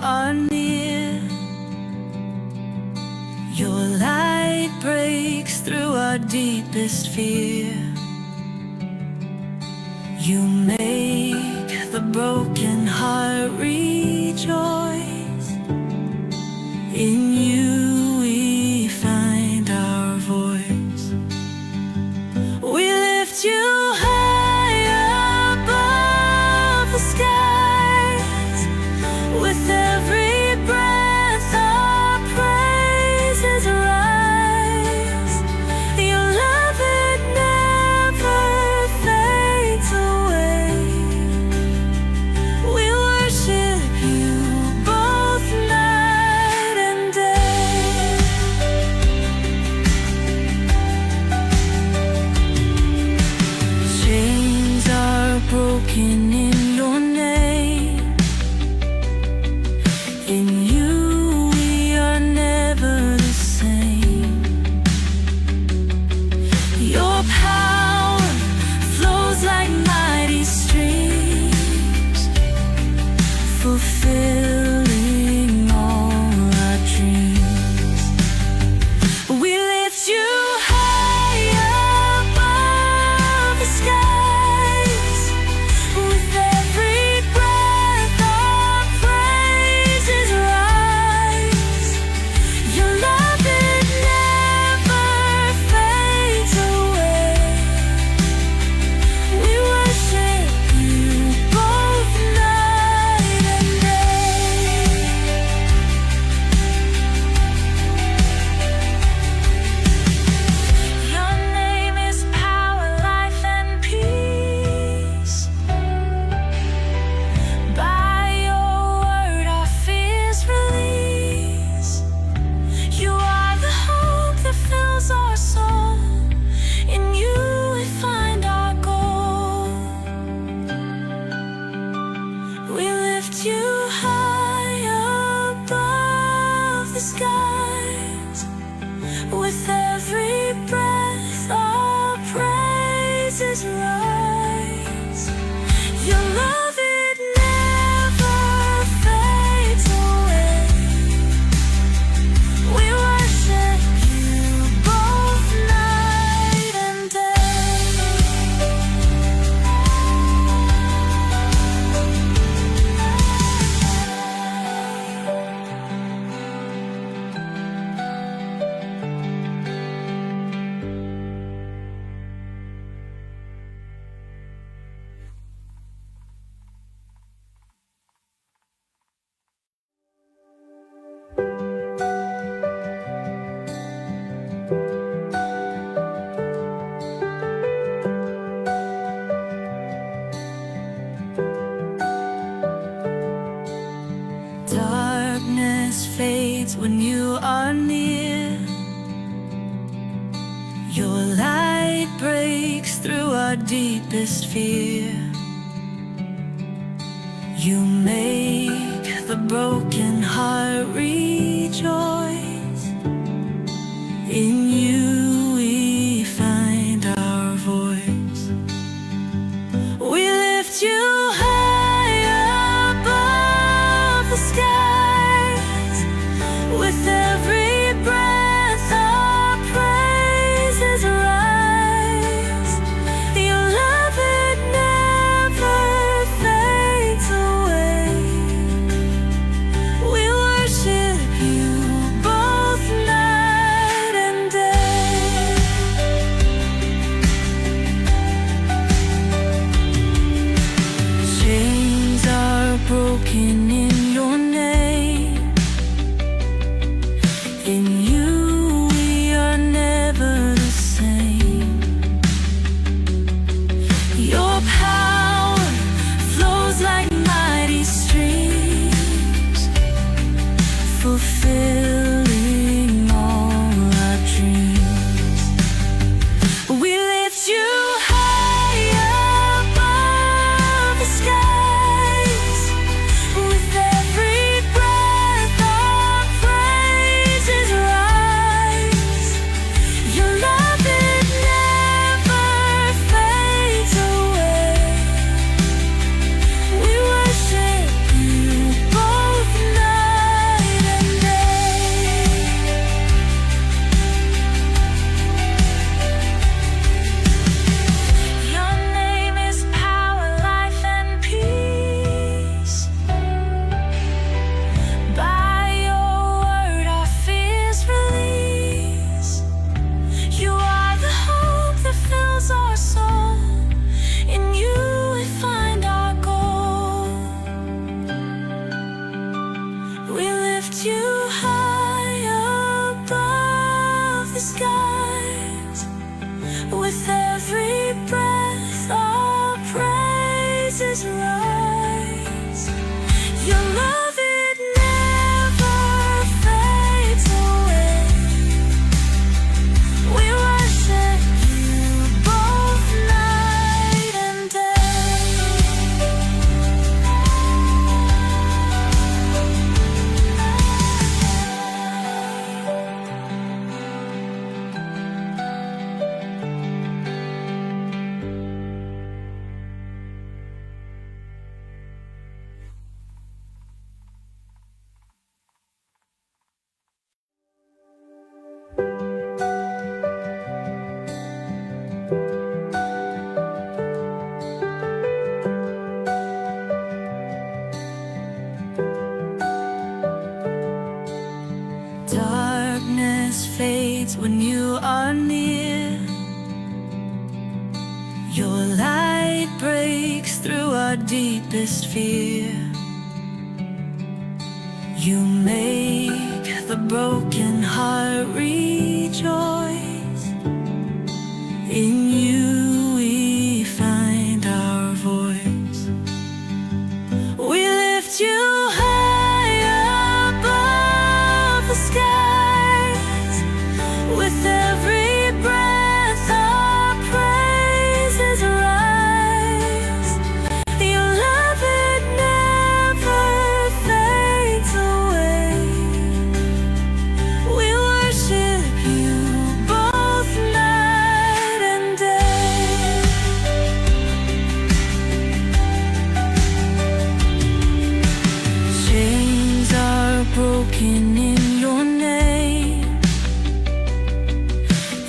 are near. Your light breaks through our deepest fear. You make the broken heart rejoice. In you we find our voice. We lift you high above the skies. With every breath our praises rise. Your love, it never fades away. We worship you both night and day. Chains are broken in your name. In you we are never the same. Your power flows like mighty streams, fulfilling all our dreams. We lift you high above the skies. With every breath our praises rise. Your love, it never fades away. We worship you both night and day. Your name is power, life, and peace. By your word our fears release. You are the hope that fills our soul. In you we find our goal. We lift you high above the skies. With every breath our praises rise. Your love, it never fades away. We worship you both night and day. Darkness fades when you are near. Your light breaks through our deepest fear. You make the broken heart rejoice. In you we find our voice. We lift you high above the skies. With every breath our praises rise. Your love, it never fades away. We worship you both night and day. Chains are broken in your name. In you we are never the same. Your power flows like mighty streams, fulfilling all our dreams. We lift you high above the skies. With every breath our praises rise. Your love, it never fades away. We worship you both night lift you high above the skies. With every breath, our praises rise. Your love, it never fades away. We worship you both night and darkness fades when you are near. Your light breaks through our deepest fear. You make the broken heart rejoice. In you we find our voice. We lift you high above the skies. With every breath, our praises rise. Your love, it never fades away. We worship you both night and day. Chains are broken in your name.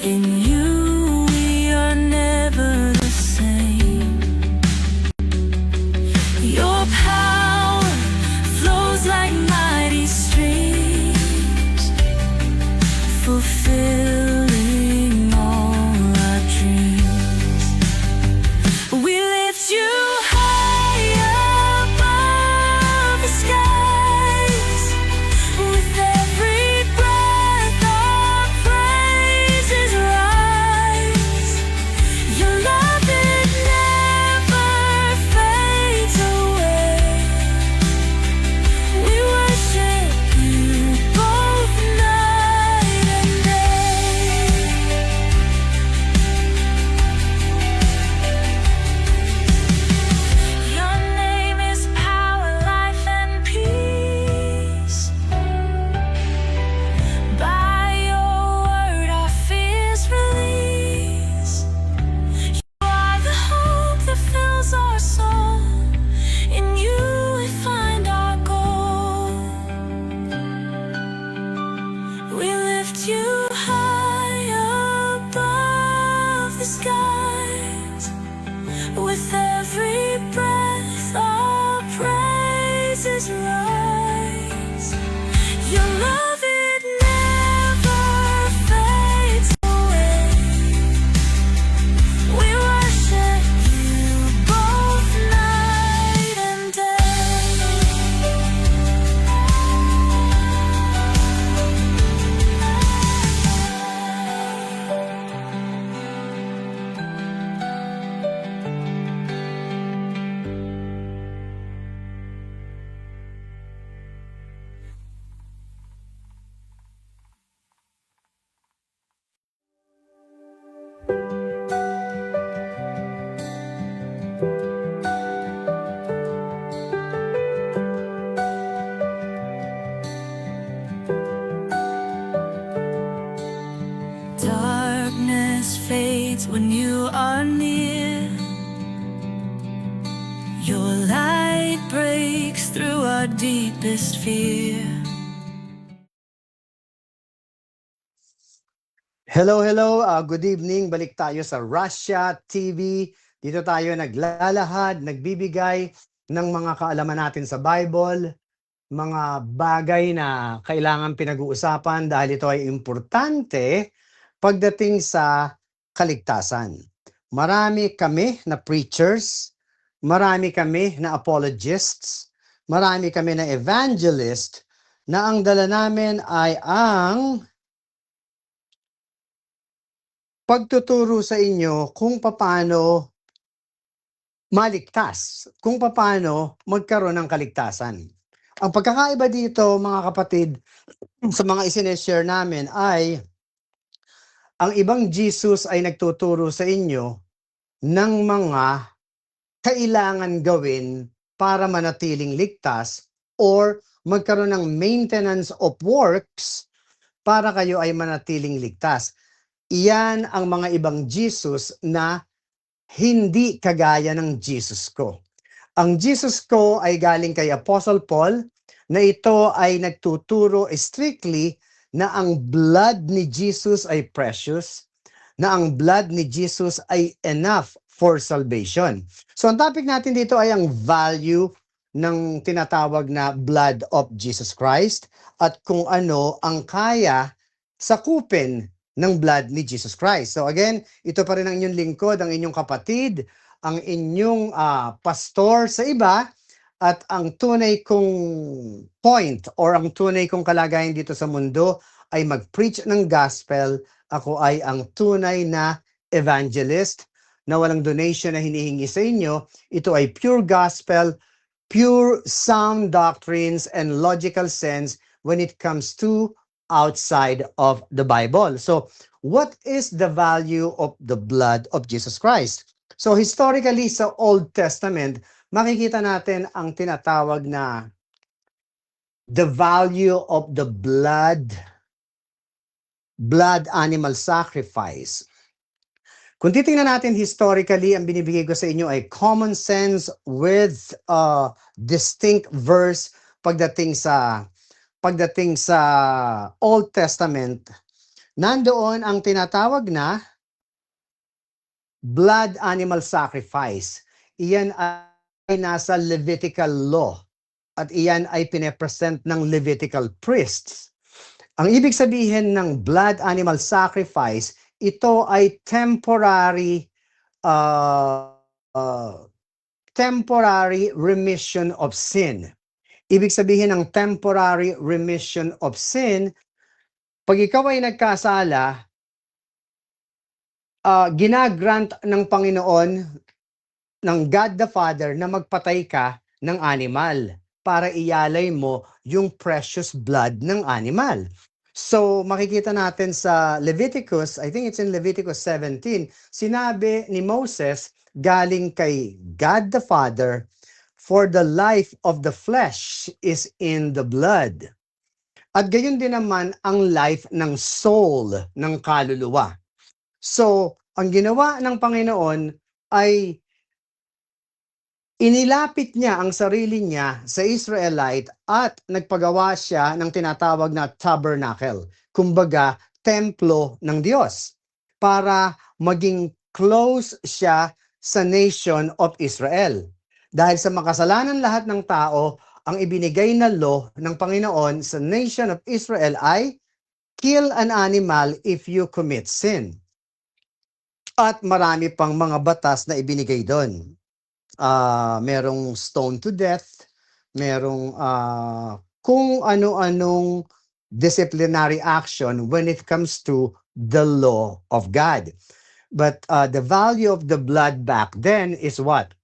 In you we are never the same. Your power flows like mighty streams, fulfilling all our dreams. We lift you high above the skies. With every breath, our praises rise. Your love, it never fades away. We worship you both night and day. Your name is power, life, and peace. By your word, our fears release. You are the hope that fills our soul. In you we find our goal. We lift you high above the skies. With every breath, our praises rise. Your love, it never fades away. We worship you both night and day. Darkness fades when you are near. Your light breaks through our deepest fear. Hello, hello. Good evening. Balik tayo sa Russia TV. Dito tayo naglalahad, nagbibigay ng mga kaalaman natin sa Bible, mga bagay na kailangan pinag-uusapan dahil ito ay importante pagdating sa kaligtasan. Marami kami na preachers, marami kami na apologists, marami kami na evangelist na ang dala namin ay ang pagtuturo sa inyo kung paano maligtas, kung paano magkaroon ng kaligtasan. Ang pagkakaiba dito, mga kapatid, sa mga isineshare namin ay ang ibang Jesus ay nagtuturo sa inyo ng mga kailangan gawin para manatiling ligtas or magkaroon ng maintenance of works para kayo ay manatiling ligtas. Iyan ang mga ibang Jesus na hindi kagaya ng Jesus ko. Ang Jesus ko ay galing kay Apostle Paul na ito ay nagtuturo strictly na ang blood ni Jesus ay precious, na ang blood ni Jesus ay enough for salvation. So ang topic natin dito ay ang value ng tinatawag na blood of Jesus Christ at kung ano ang kaya sakupin ng blood ni Jesus Christ. So again, ito pa rin ang inyong lingkod, ang inyong kapatid, ang inyong pastor sa iba, at ang tunay kong point or ang tunay kong kalagayan dito sa mundo ay mag-preach ng gospel. Ako ay ang tunay na evangelist na walang donation na hinihingi sa inyo. Ito ay pure gospel, pure sound doctrines and logical sense when it comes to outside of the Bible. So, what is the value of the blood of Jesus Christ? So, historically sa Old Testament, makikita natin ang tinatawag na the value of the blood animal sacrifice. Kung titingnan natin historically, ang binibigay ko sa inyo ay common sense with distinct verse pagdating sa Old Testament. Nandoon ang tinatawag na blood animal sacrifice. Iyan ay nasa Levitical law at iyan ay pinepresent ng Levitical priests. Ang ibig sabihin ng blood animal sacrifice, ito ay temporary remission of sin. Ibig sabihin ng temporary remission of sin, pag ikaw ay nagkasala, ginagrant ng Panginoon, ng God the Father, na magpatay ka ng animal para iyalay mo yung precious blood ng animal. So, makikita natin sa Leviticus, I think it's in Leviticus 17, sinabi ni Moses, galing kay God the Father, for the life of the flesh is in the blood. At gayon din naman ang life ng soul, ng kaluluwa. So, ang ginawa ng Panginoon ay inilapit niya ang sarili niya sa Israelite at nagpagawa siya ng tinatawag na tabernacle, kumbaga, templo ng Diyos, para maging close siya sa nation of Israel. Dahil sa makasalanan lahat ng tao, ang ibinigay na law ng Panginoon sa nation of Israel ay kill an animal if you commit sin. At marami pang mga batas na ibinigay doon. Merong stone to death, merong kung ano-anong disciplinary action when it comes to the law of God. But the value of the blood back then is what?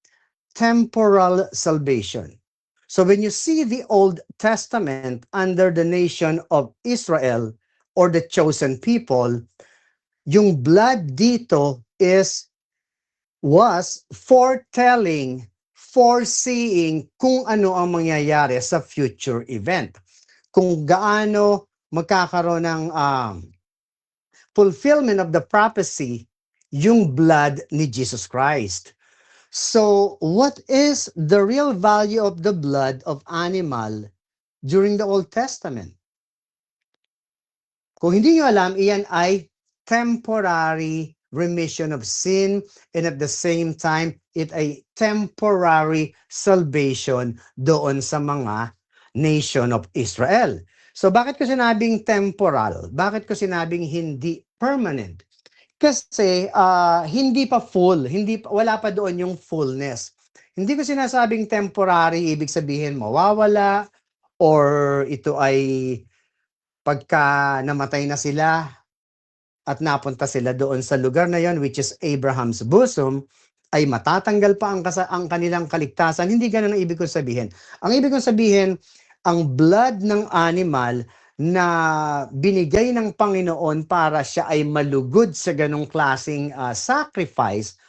Temporal salvation. So when you see the Old Testament under the nation of Israel or the chosen people, yung blood dito was foretelling, foreseeing kung ano ang mangyayari sa future event. Kung gaano magkakaroon ng fulfillment of the prophecy yung blood ni Jesus Christ. So, what is the real value of the blood of animal during the Old Testament? Kung hindi nyo alam, iyan ay temporary remission of sin, and at the same time, it ay temporary salvation doon sa mga nation of Israel. So bakit ko sinabing temporal? Bakit ko sinabing hindi permanent? Kasi hindi pa full, wala pa doon yung fullness. Hindi ko sinasabing temporary, ibig sabihin mawawala, or ito ay pagka namatay na sila at napunta sila doon sa lugar na yon, which is Abraham's bosom, ay matatanggal pa ang kanilang kaligtasan. Hindi ganun ang ibig kong sabihin. Ang ibig kong sabihin, ang blood ng animal na binigay ng Panginoon para siya ay malugod sa ganong klaseng sacrifice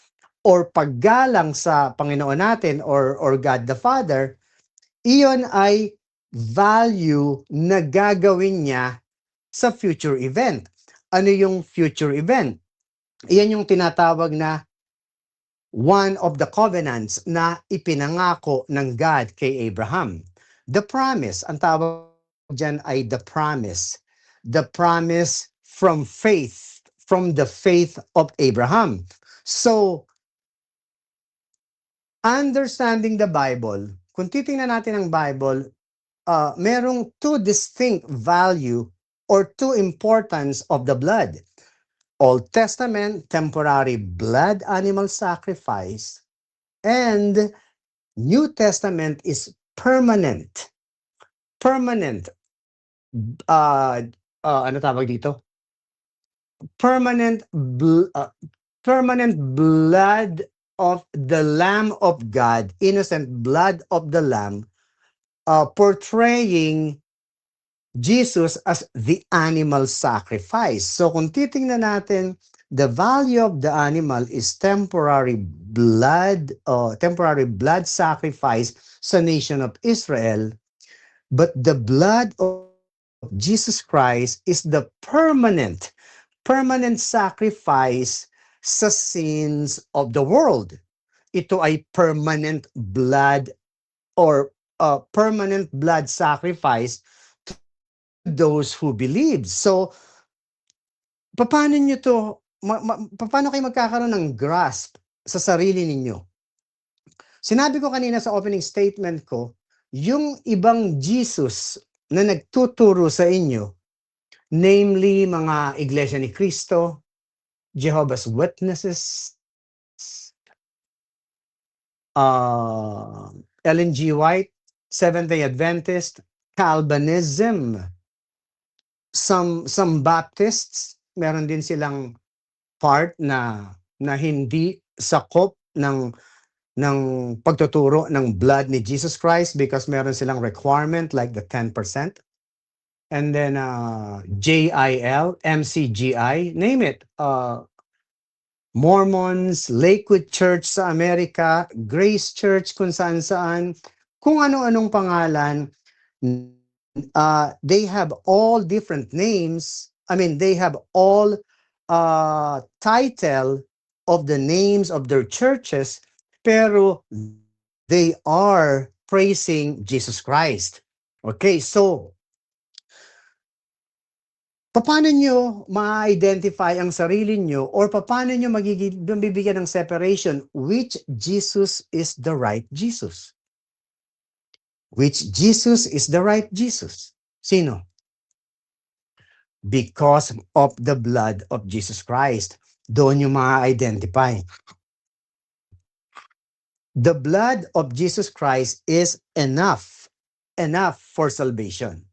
or paggalang sa Panginoon natin or God the Father, iyon ay value na gagawin niya sa future event. Ano yung future event? Iyan yung tinatawag na one of the covenants na ipinangako ng God kay Abraham. The promise, ang tawag dyan ay the promise. The promise from faith, from the faith of Abraham. So, understanding the Bible, kung titingnan natin ang Bible, merong two distinct value or two importance of the blood. Old Testament, temporary blood animal sacrifice, and New Testament is permanent. Permanent. Ano tawag dito? Permanent blood of the Lamb of God, innocent blood of the Lamb, portraying Jesus as the animal sacrifice. So kung titingnan natin, the value of the animal is temporary blood sacrifice sa nation of Israel, but the blood of Jesus Christ is the permanent sacrifice sa sins of the world. Ito ay permanent blood or permanent blood sacrifice those who believe. So, paano nyo to, paano kayo magkakaroon ng grasp sa sarili ninyo? Sinabi ko kanina sa opening statement ko, yung ibang Jesus na nagtuturo sa inyo, namely mga Iglesia ni Cristo, Jehovah's Witnesses, Ellen G. White, Seventh-day Adventist, Calvinism, some Baptists, meron din silang part na hindi sakop ng pagtuturo ng blood ni Jesus Christ because meron silang requirement like the 10%. And then JIL, MCGI, name it. Mormons, Lakewood Church sa Amerika, Grace Church kung saan-saan, kung ano-anong pangalan. They have all different names. I mean, they have all title of the names of their churches, pero they are praising Jesus Christ. Okay, so paano nyo ma-identify ang sarili nyo or paano nyo mabibigyan ng separation which Jesus is the right Jesus? Which Jesus is the right Jesus? Sino? Because of the blood of Jesus Christ. Doon yung ma-identify. The blood of Jesus Christ is enough for salvation.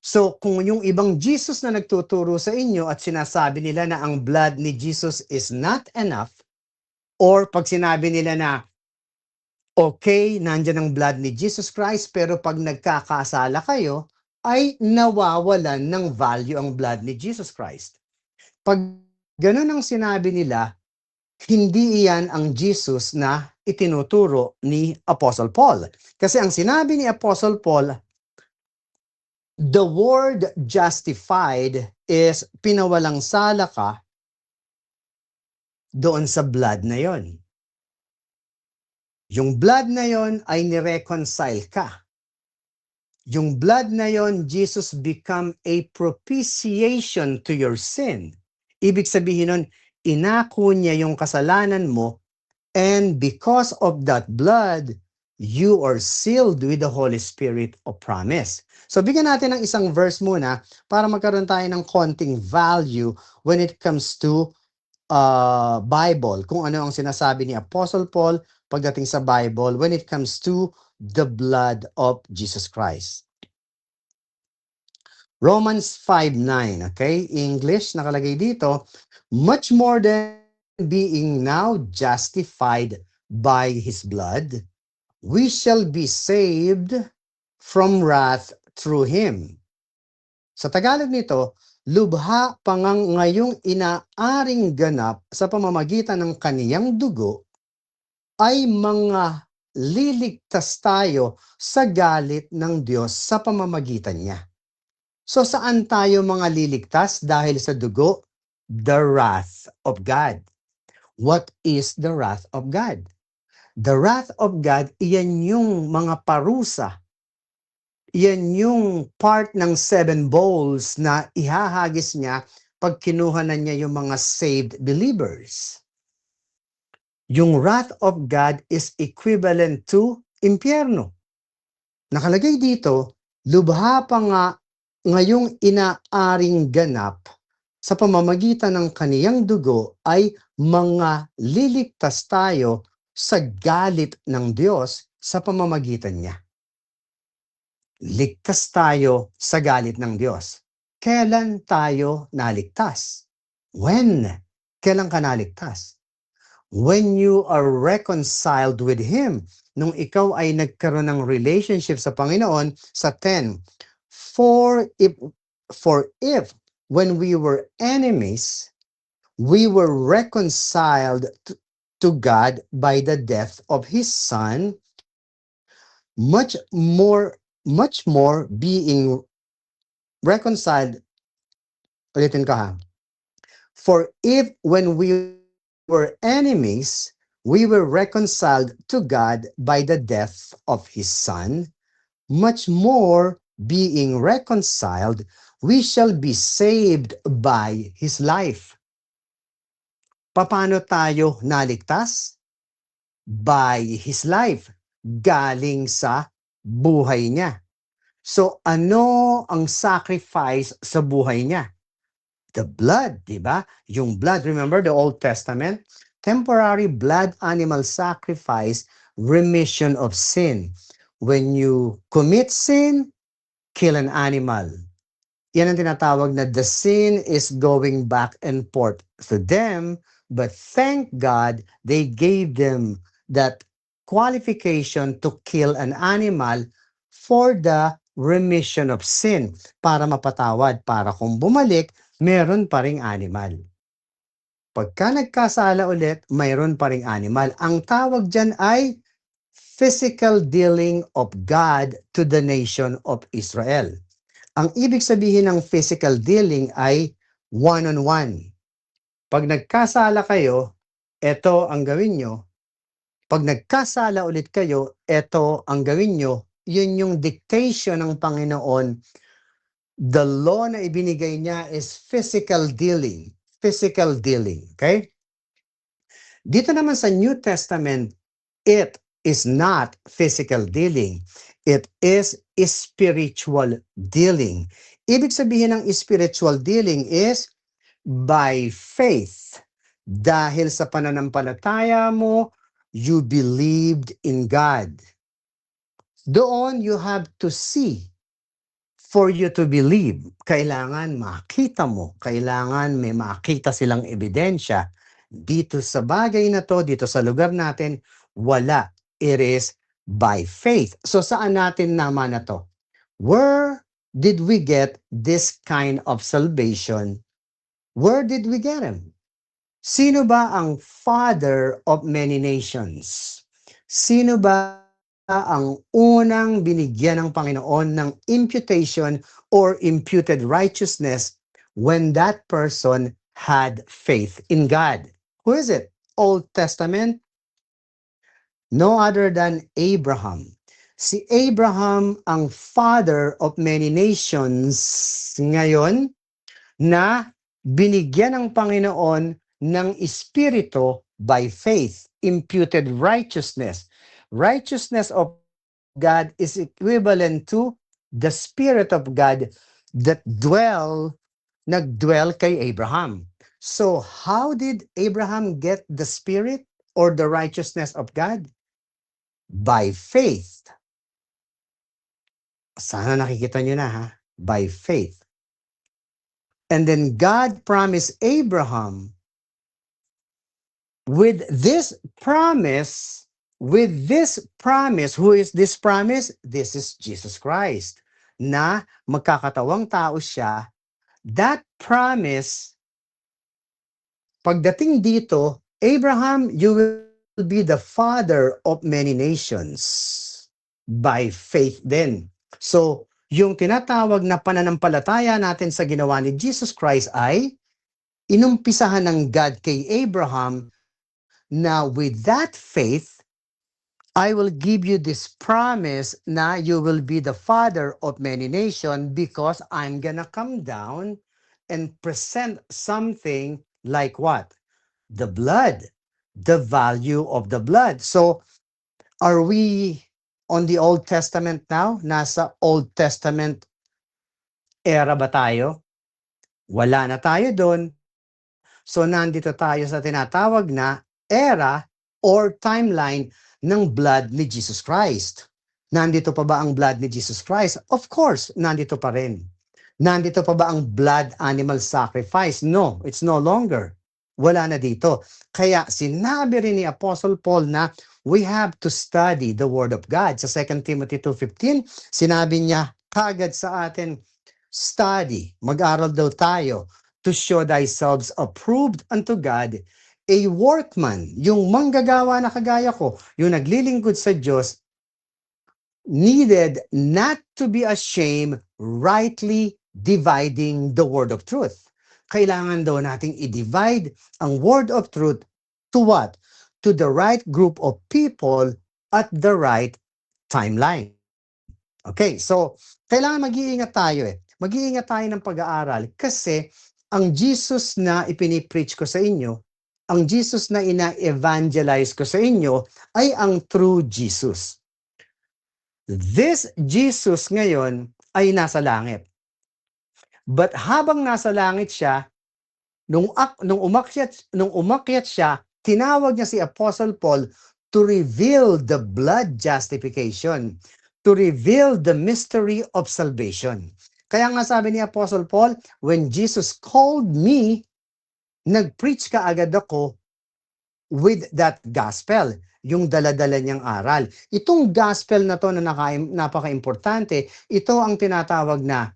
So kung yung ibang Jesus na nagtuturo sa inyo at sinasabi nila na ang blood ni Jesus is not enough, or pag sinabi nila na okay, nandyan ang blood ni Jesus Christ, pero pag nagkakasala kayo, ay nawawalan ng value ang blood ni Jesus Christ. Pag ganun ang sinabi nila, hindi iyan ang Jesus na itinuturo ni Apostle Paul. Kasi ang sinabi ni Apostle Paul, the word justified is pinawalang sala ka doon sa blood na yon. Yung blood na yon ay nireconcile ka. Yung blood na yon, Jesus become a propitiation to your sin. Ibig sabihin nun, inako niya yung kasalanan mo, and because of that blood, you are sealed with the Holy Spirit of promise. So bigyan natin ng isang verse muna para magkaroon tayo ng konting value when it comes to Bible. Kung ano ang sinasabi ni Apostle Paul pagdating sa Bible when it comes to the blood of Jesus Christ. Romans 5:9, okay? English, nakalagay dito, much more than being now justified by His blood, we shall be saved from wrath through Him. Sa Tagalog nito, lubha pangang ngayong inaaring ganap sa pamamagitan ng kaniyang dugo ay mga liligtas tayo sa galit ng Diyos sa pamamagitan niya. So saan tayo mga liligtas dahil sa dugo? The wrath of God. What is the wrath of God? The wrath of God, iyan yung mga parusa. Iyan yung part ng 7 bowls na ihahagis niya pag kinuha na niya yung mga saved believers. Yung wrath of God is equivalent to impyerno. Nakalagay dito, lubha pa nga ngayong inaaring ganap sa pamamagitan ng kaniyang dugo ay mga liligtas tayo sa galit ng Diyos sa pamamagitan niya. Ligtas tayo sa galit ng Diyos. Kailan tayo naligtas? When? Kailan ka naligtas? When you are reconciled with Him. Nung ikaw ay nagkaroon ng relationship sa Panginoon, sa 10. For if when we were enemies, we were reconciled to God by the death of His Son, much more being reconciled. Ulitin ka ha. For if when we were enemies, we were reconciled to God by the death of His Son, much more being reconciled, we shall be saved by His life. Paano tayo naligtas? By His life. Galing sa buhay niya. So ano ang sacrifice sa buhay niya? The blood, di ba? Yung blood, remember the Old Testament? Temporary blood animal sacrifice, remission of sin. When you commit sin, kill an animal. Yan ang tinatawag na the sin is going back and forth to them, but thank God they gave them that qualification to kill an animal for the remission of sin, para mapatawad, para kung bumalik, meron pa ring animal. Pagka nagkasala ulit, mayroon pa ring animal. Ang tawag dyan ay physical dealing of God to the nation of Israel. Ang ibig sabihin ng physical dealing ay one-on-one. Pag nagkasala kayo, ito ang gawin nyo. Pag nagkasala ulit kayo, ito ang gawin nyo. Yun yung dictation ng Panginoon. The law na ibinigay niya is physical dealing. Physical dealing. Okay? Dito naman sa New Testament, it is not physical dealing. It is spiritual dealing. Ibig sabihin ng spiritual dealing is by faith. Dahil sa pananampalataya mo, you believed in God. Doon you have to see for you to believe. Kailangan makita mo. Kailangan may makita silang ebidensya. Dito sa bagay na to, dito sa lugar natin, wala. It is by faith. So saan natin naman na to? Where did we get this kind of salvation? Where did we get him? Sino ba ang Father of many nations? Sino ba ang unang binigyan ng Panginoon ng imputation or imputed righteousness when that person had faith in God? Who is it? Old Testament? No other than Abraham. Si Abraham ang father of many nations ngayon na binigyan ng Panginoon ng Espiritu by faith, imputed righteousness. Righteousness of God is equivalent to the Spirit of God that nagdwell kay Abraham. So how did Abraham get the Spirit or the righteousness of God? By faith. Sana nakikita nyo na ha. By faith. And then God promised Abraham with this promise, who is this promise? This is Jesus Christ. Na magkakatawang tao siya. That promise, pagdating dito, Abraham, you will be the father of many nations. By faith din. So, yung tinatawag na pananampalataya natin sa ginawa ni Jesus Christ ay inumpisahan ng God kay Abraham na with that faith, I will give you this promise na you will be the father of many nations because I'm gonna come down and present something like what? The blood, the value of the blood. So, are we on the Old Testament now? Nasa Old Testament era ba tayo? Wala na tayo doon. So, nandito tayo sa tinatawag na era or timeline ng blood ni Jesus Christ. Nandito pa ba ang blood ni Jesus Christ? Of course, nandito pa rin. Nandito pa ba ang blood animal sacrifice? No, it's no longer. Wala na dito. Kaya sinabi rin ni Apostle Paul na we have to study the Word of God. Sa 2 Timothy 2:15, sinabi niya kagad sa atin, study, mag-aral daw tayo to show thyself approved unto God, a workman, yung manggagawa na kagaya ko, yung naglilingkod sa Diyos, needed not to be ashamed, rightly dividing the word of truth. Kailangan daw nating i-divide ang word of truth to what? To the right group of people at the right timeline. Okay, so kailangan mag-iingat tayo eh. Mag-iingat tayo ng pag-aaral kasi ang Jesus na ipinipreach ko sa inyo, ang Jesus na ina-evangelize ko sa inyo ay ang true Jesus. This Jesus ngayon ay nasa langit. But habang nasa langit siya, nung umakyat siya, tinawag niya si Apostle Paul to reveal the blood justification, to reveal the mystery of salvation. Kaya nga sabi ni Apostle Paul, when Jesus called me, nag-preach ka agad ako with that gospel, yung dala-dala niyang aral. Itong gospel na to na napaka-importante, ito ang tinatawag na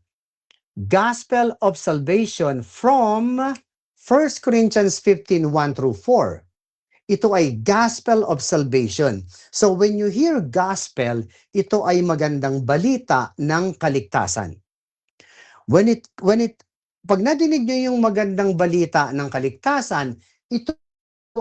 gospel of salvation from 1 Corinthians 15, 1 through 4. Ito ay gospel of salvation. So when you hear gospel, ito ay magandang balita ng kaligtasan. Pag nadinig niyo yung magandang balita ng kaligtasan, ito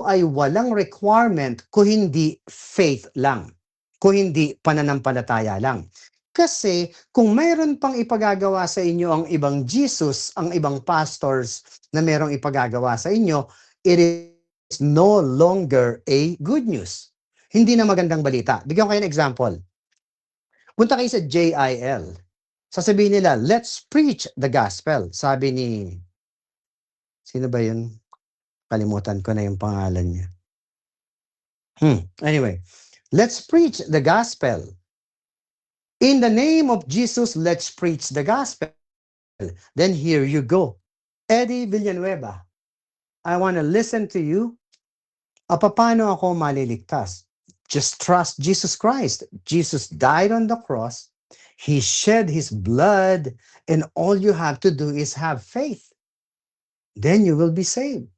ay walang requirement kung hindi faith lang, kung hindi pananampalataya lang. Kasi kung mayroon pang ipagagawa sa inyo ang ibang Jesus, ang ibang pastors na mayroong ipagagawa sa inyo, it is no longer a good news. Hindi na magandang balita. Bigyan ko kayo ng example. Punta kayo sa JIL. Sasabihin nila, let's preach the gospel. Sabi ni, sino ba yun? Kalimutan ko na yung pangalan niya. Anyway, let's preach the gospel. In the name of Jesus, let's preach the gospel. Then here you go. Eddie Villanueva, I want to listen to you. Paano ako maliligtas? Just trust Jesus Christ. Jesus died on the cross. He shed his blood, and all you have to do is have faith. Then you will be saved.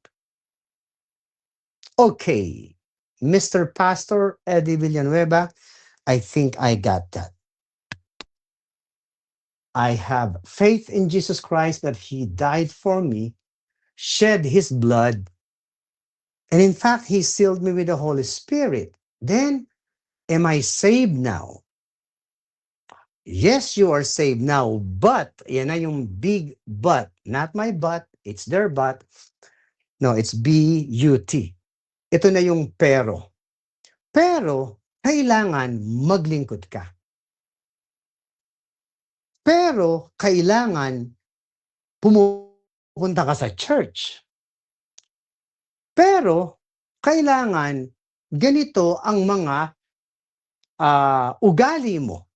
Okay, Mr. Pastor Eddie Villanueva, I think I got that. I have faith in Jesus Christ that he died for me, shed his blood, and in fact, he sealed me with the Holy Spirit. Then, am I saved now? Yes, you are saved now, but, yan na yung big but, not my but, it's their but. No, it's B-U-T. Ito na yung pero. Pero, kailangan maglingkod ka. Pero, kailangan pumunta ka sa church. Pero, kailangan ganito ang mga ugali mo.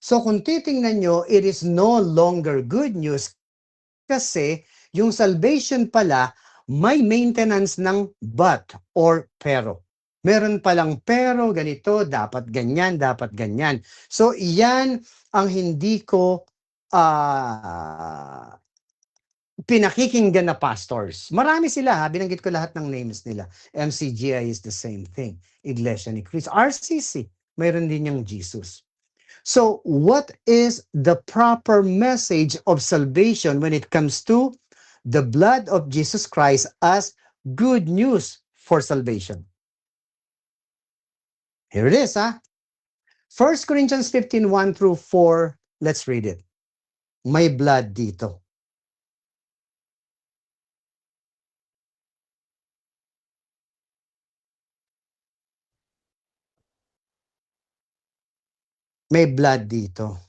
So kung titingnan nyo, it is no longer good news kasi yung salvation pala may maintenance ng but or pero. Meron palang pero, ganito, dapat ganyan, dapat ganyan. So iyan ang hindi ko pinakikinggan na pastors. Marami sila, ha? Binanggit ko lahat ng names nila. MCGI is the same thing. Iglesia ni Cristo. RCC, mayroon din yung Jesus. So, what is the proper message of salvation when it comes to the blood of Jesus Christ as good news for salvation? Here it is, ha? 1 Corinthians 15:1 through 4. Let's read it. May blood dito. May blood dito.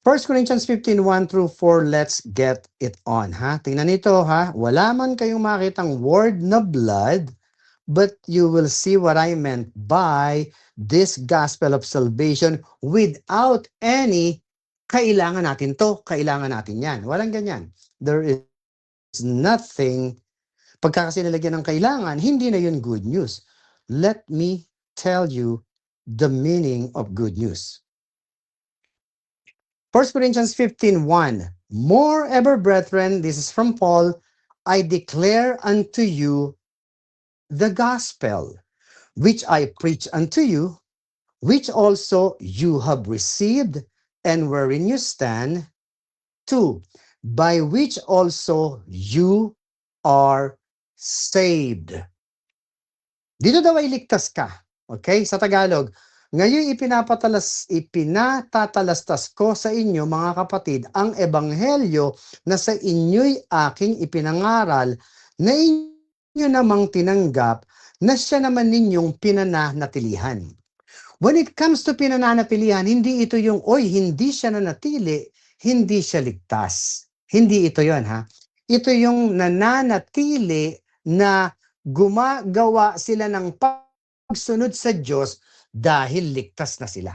1 Corinthians 15:1 through 4, let's get it on, ha? Tingnan nito, ha? Wala man kayong makitang word na blood, but you will see what I meant by this gospel of salvation without any kailangan natin to, kailangan natin yan. Walang ganyan. There is nothing, pagka kasi nilagyan ng kailangan, hindi na yun good news. Let me tell you the meaning of good news. 1 Corinthians 15:1. Moreover, brethren, this is from Paul, I declare unto you the gospel, which I preach unto you, which also you have received, and wherein you stand, 2, by which also you are saved. Dito daw ay ligtas ka. Okay? Sa Tagalog, ngayon ipinatatalastas ko sa inyo, mga kapatid, ang ebanghelyo na sa inyo'y aking ipinangaral, na inyo namang tinanggap, na siya naman ninyong pinananatilihan. When it comes to pinananatilihan, hindi ito yung, hindi siya nanatili, hindi siya ligtas. Hindi ito yon, ha? Ito yung nananatili na gumagawa sila ng pagsunod sa Diyos dahil ligtas na sila.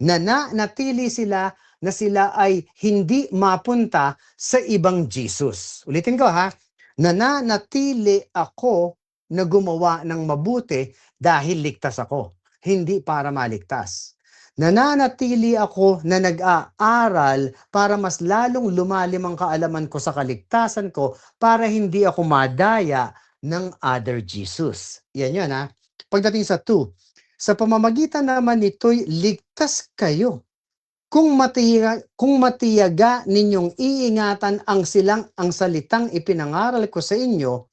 Nananatili sila na sila ay hindi mapunta sa ibang Jesus. Ulitin ko, ha? Nananatili ako na gumawa ng mabuti dahil ligtas ako, hindi para maligtas. Nananatili ako na nag-aaral para mas lalong lumalim ang kaalaman ko sa kaligtasan ko para hindi ako madaya ng other Jesus. Yan yun, ha? Pagdating sa 2, sa pamamagitan naman nito'y ligtas kayo. Kung matiyaga ninyong iingatan ang salitang ipinangaral ko sa inyo,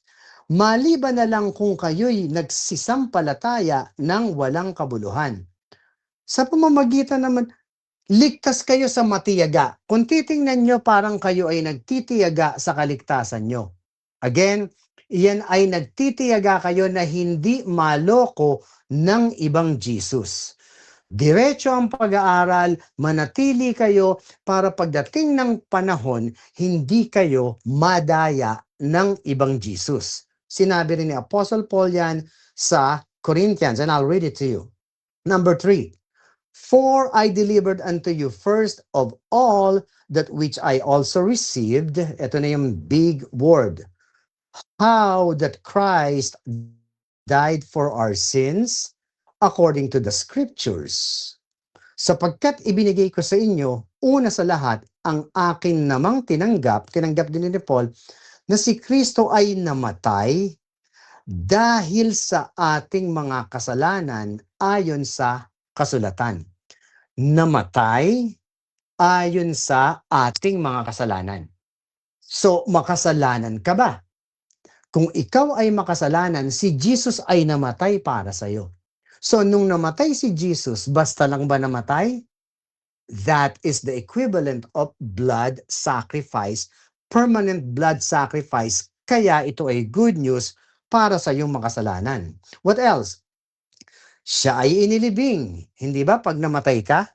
maliban na lang kung kayo'y nagsisampalataya ng walang kabuluhan. Sa pamamagitan naman, ligtas kayo sa matiyaga. Kung titingnan nyo, parang kayo ay nagtitiyaga sa kaligtasan nyo. Again, iyan ay nagtitiyaga kayo na hindi maloko ng ibang Jesus. Diretso ang pag-aaral, manatili kayo para pagdating ng panahon, hindi kayo madaya ng ibang Jesus. Sinabi rin ni Apostle Paul yan sa Corinthians, and I'll read it to you. Number 3, for I delivered unto you first of all that which I also received. Ito na yung big word. How that Christ died for our sins according to the scriptures. Sapagkat ibinigay ko sa inyo, una sa lahat, ang akin namang tinanggap din ni Paul, na si Kristo ay namatay dahil sa ating mga kasalanan ayon sa kasulatan. Namatay ayon sa ating mga kasalanan. So, makasalanan ka ba? Kung ikaw ay makasalanan, si Jesus ay namatay para sa'yo. So, nung namatay si Jesus, basta lang ba namatay? That is the equivalent of blood sacrifice, permanent blood sacrifice. Kaya ito ay good news para sa iyong makasalanan. What else? Siya ay inilibing. Hindi ba pag namatay ka,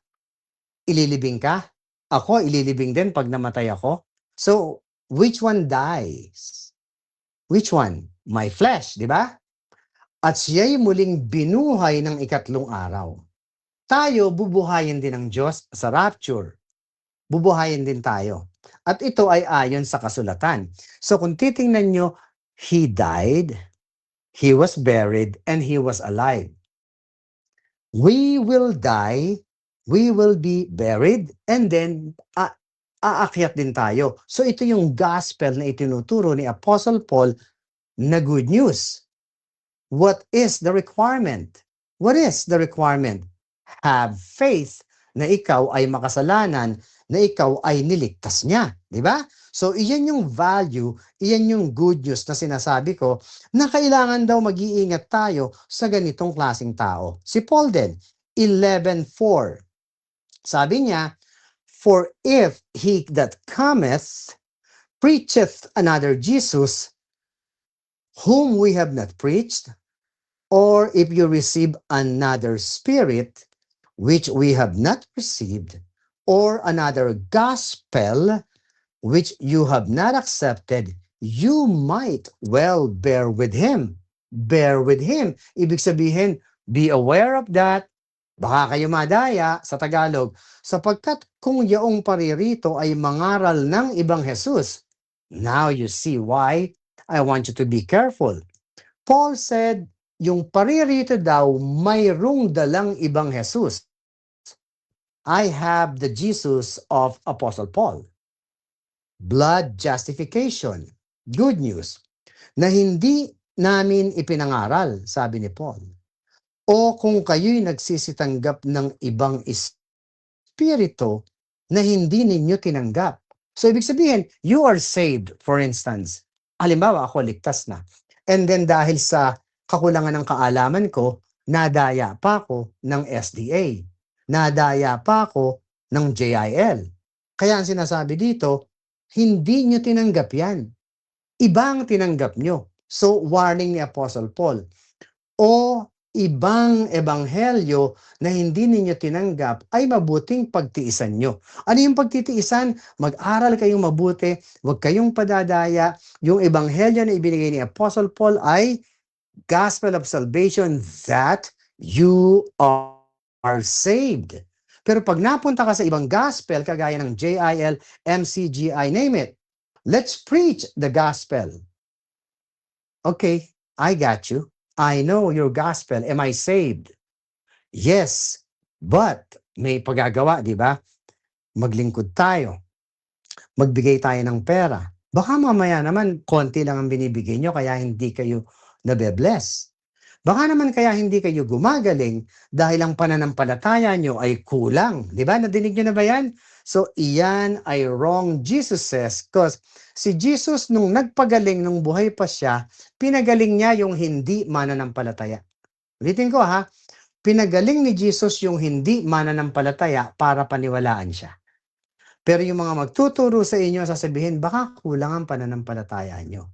ililibing ka? Ako, ililibing din pag namatay ako. So, which one dies? Which one? My flesh, di ba? at siya'y muling binuhay ng ikatlong araw. Tayo, bubuhayin din ng Diyos sa rapture. Bubuhayin din tayo. At ito ay ayon sa kasulatan. So kung titingnan nyo, He died, He was buried, and He was alive. We will die, we will be buried, and then aakyat din tayo. So ito yung gospel na itinuturo ni Apostle Paul na good news. What is the requirement? What is the requirement? Have faith na ikaw ay makasalanan, na ikaw ay niligtas niya. Di ba? So, iyan yung value, iyan yung good news na sinasabi ko na kailangan daw mag-iingat tayo sa ganitong klaseng tao. Si Paul din, 11:4. Sabi niya, for if he that cometh preacheth another Jesus, whom we have not preached, or if you receive another spirit, which we have not received, or another gospel, which you have not accepted, you might well bear with him. Bear with him. Ibig sabihin, be aware of that. Baka kayo madaya sa Tagalog, sapagkat kung yaong paririto ay mangaral ng ibang Jesus. Now you see why I want you to be careful. Paul said, yung paririto daw mayroong dalang ibang Jesus. I have the Jesus of Apostle Paul. Blood justification. Good news. Na hindi namin ipinangaral, sabi ni Paul. O kung kayo'y nagsisitanggap ng ibang espiritu na hindi ninyo tinanggap. So ibig sabihin, you are saved, for instance. Halimbawa, ako ligtas na. And then dahil sa kakulangan ng kaalaman ko, nadaya pa ako ng SDA. Nadaya pa ako ng JIL. Kaya ang sinasabi dito, hindi nyo tinanggap yan. Ibang tinanggap nyo. So, warning ni Apostle Paul. O ibang ebanghelyo na hindi ninyo tinanggap ay mabuting pagtiisan nyo. Ano yung pagtitiisan? Mag-aral kayong mabuti, huwag kayong padadaya. Yung ebanghelyo na ibinigay ni Apostle Paul ay gospel of salvation that you are saved. Pero pag napunta ka sa ibang gospel, kagaya ng JIL, MCGI, name it, let's preach the gospel. Okay, I got you. I know your gospel. Am I saved? Yes, but may pagagawa, di ba? Maglingkod tayo. Magbigay tayo ng pera. Baka mamaya naman, konti lang ang binibigay nyo, kaya hindi kayo nabe-bless. Baka naman kaya hindi kayo gumagaling dahil ang pananampalataya nyo ay kulang. Di ba? Nadinig nyo na ba yan? So, iyan ay wrong Jesus says, because si Jesus nung nagpagaling nung buhay pa siya, pinagaling niya yung hindi mananampalataya. Ulitin ko ha, pinagaling ni Jesus yung hindi mananampalataya para paniwalaan siya. Pero yung mga magtuturo sa inyo, sasabihin, baka kulang ang pananampalataya nyo.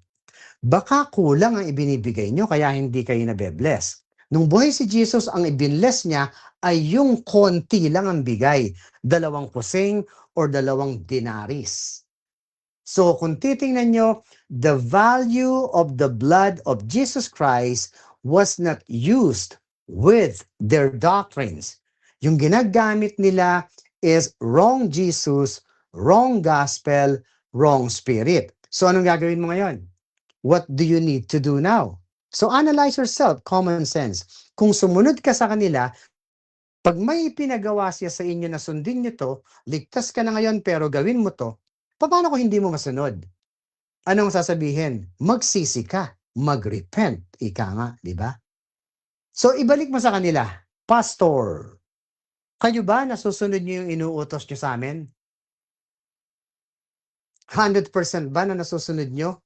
Baka kulang ang ibinibigay nyo kaya hindi kayo nabe-bless. Nung buhay si Jesus, ang ibinless niya ay yung konti lang ang bigay. 2 kusing or 2 denaris. So kung titingnan nyo, the value of the blood of Jesus Christ was not used with their doctrines. Yung ginagamit nila is wrong Jesus, wrong gospel, wrong spirit. So anong gagawin mo ngayon? What do you need to do now? So analyze yourself, common sense. Kung sumunod ka sa kanila, pag may pinagawa siya sa inyo na sundin nyo to, ligtas ka na ngayon pero gawin mo to, paano kung hindi mo masunod? Anong sasabihin? Magsisi ka, mag-repent. Ika nga, di ba? So ibalik mo sa kanila, Pastor, kayo ba nasusunod nyo yung inuutos nyo sa amin? 100% ba na nasusunod nyo?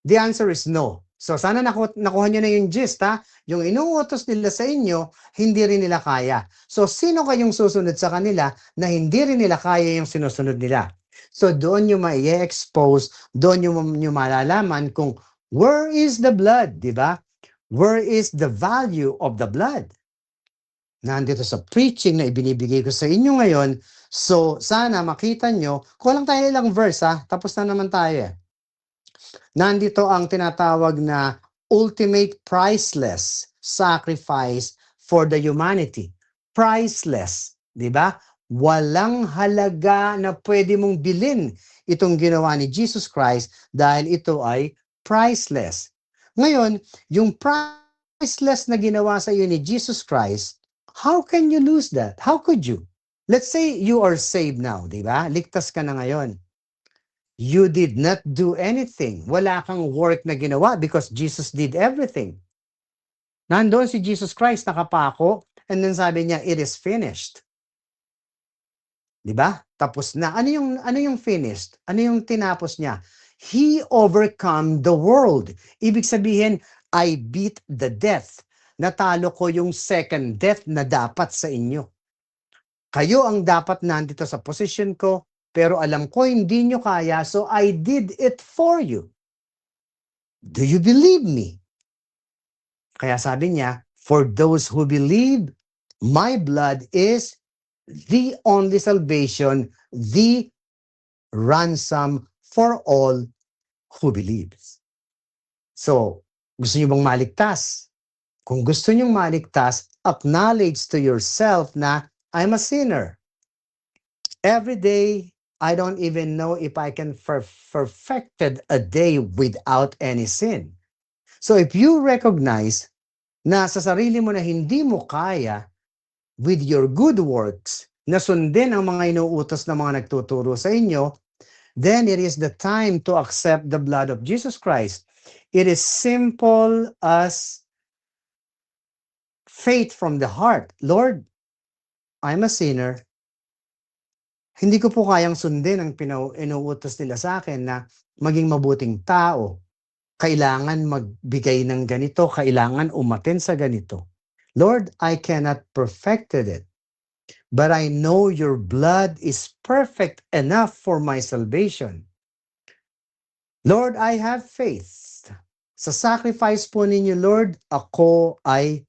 The answer is no. So sana nakuha nyo na yung gist ha. Yung inuutos nila sa inyo, hindi rin nila kaya. So sino kayong susunod sa kanila na hindi rin nila kaya yung sinusunod nila? So doon nyo ma-expose, doon nyo malalaman kung where is the blood, di ba? Where is the value of the blood? Nandito sa preaching na ibinibigay ko sa inyo ngayon. So sana makita nyo, kulang tayo ilang verse ha, tapos na naman tayo eh. Nandito ang tinatawag na ultimate priceless sacrifice for the humanity. Priceless, di ba? Walang halaga na pwede mong bilhin itong ginawa ni Jesus Christ dahil ito ay priceless. Ngayon, yung priceless na ginawa sa iyo ni Jesus Christ, how can you lose that? How could you? Let's say you are saved now, di ba? Ligtas ka na ngayon. You did not do anything. Wala kang work na ginawa because Jesus did everything. Nandoon si Jesus Christ nakapako and then sabi niya, it is finished. Di ba? Tapos na. Ano yung finished? Ano yung tinapos niya? He overcome the world. Ibig sabihin, I beat the death. Natalo ko yung second death na dapat sa inyo. Kayo ang dapat nandito sa position ko, pero alam ko hindi nyo kaya, so I did it for you. Do you believe me? Kaya sabi niya, for those who believe, my blood is the only salvation, the ransom for all who believes. So, gusto niyo bang maligtas? Kung gusto niyong maligtas, acknowledge to yourself na I'm a sinner. Every day, I don't even know if I can perfected a day without any sin. So if you recognize na sa sarili mo na hindi mo kaya with your good works na sundin ang mga inuutos ng mga nagtuturo sa inyo, then it is the time to accept the blood of Jesus Christ. It is simple as faith from the heart. Lord, I'm a sinner. Hindi ko po kayang sundin ang inuutos nila sa akin na maging mabuting tao. Kailangan magbigay ng ganito, kailangan umaten sa ganito. Lord, I cannot perfected it. But I know your blood is perfect enough for my salvation. Lord, I have faith. Sa sacrifice po ninyo, Lord, ako ay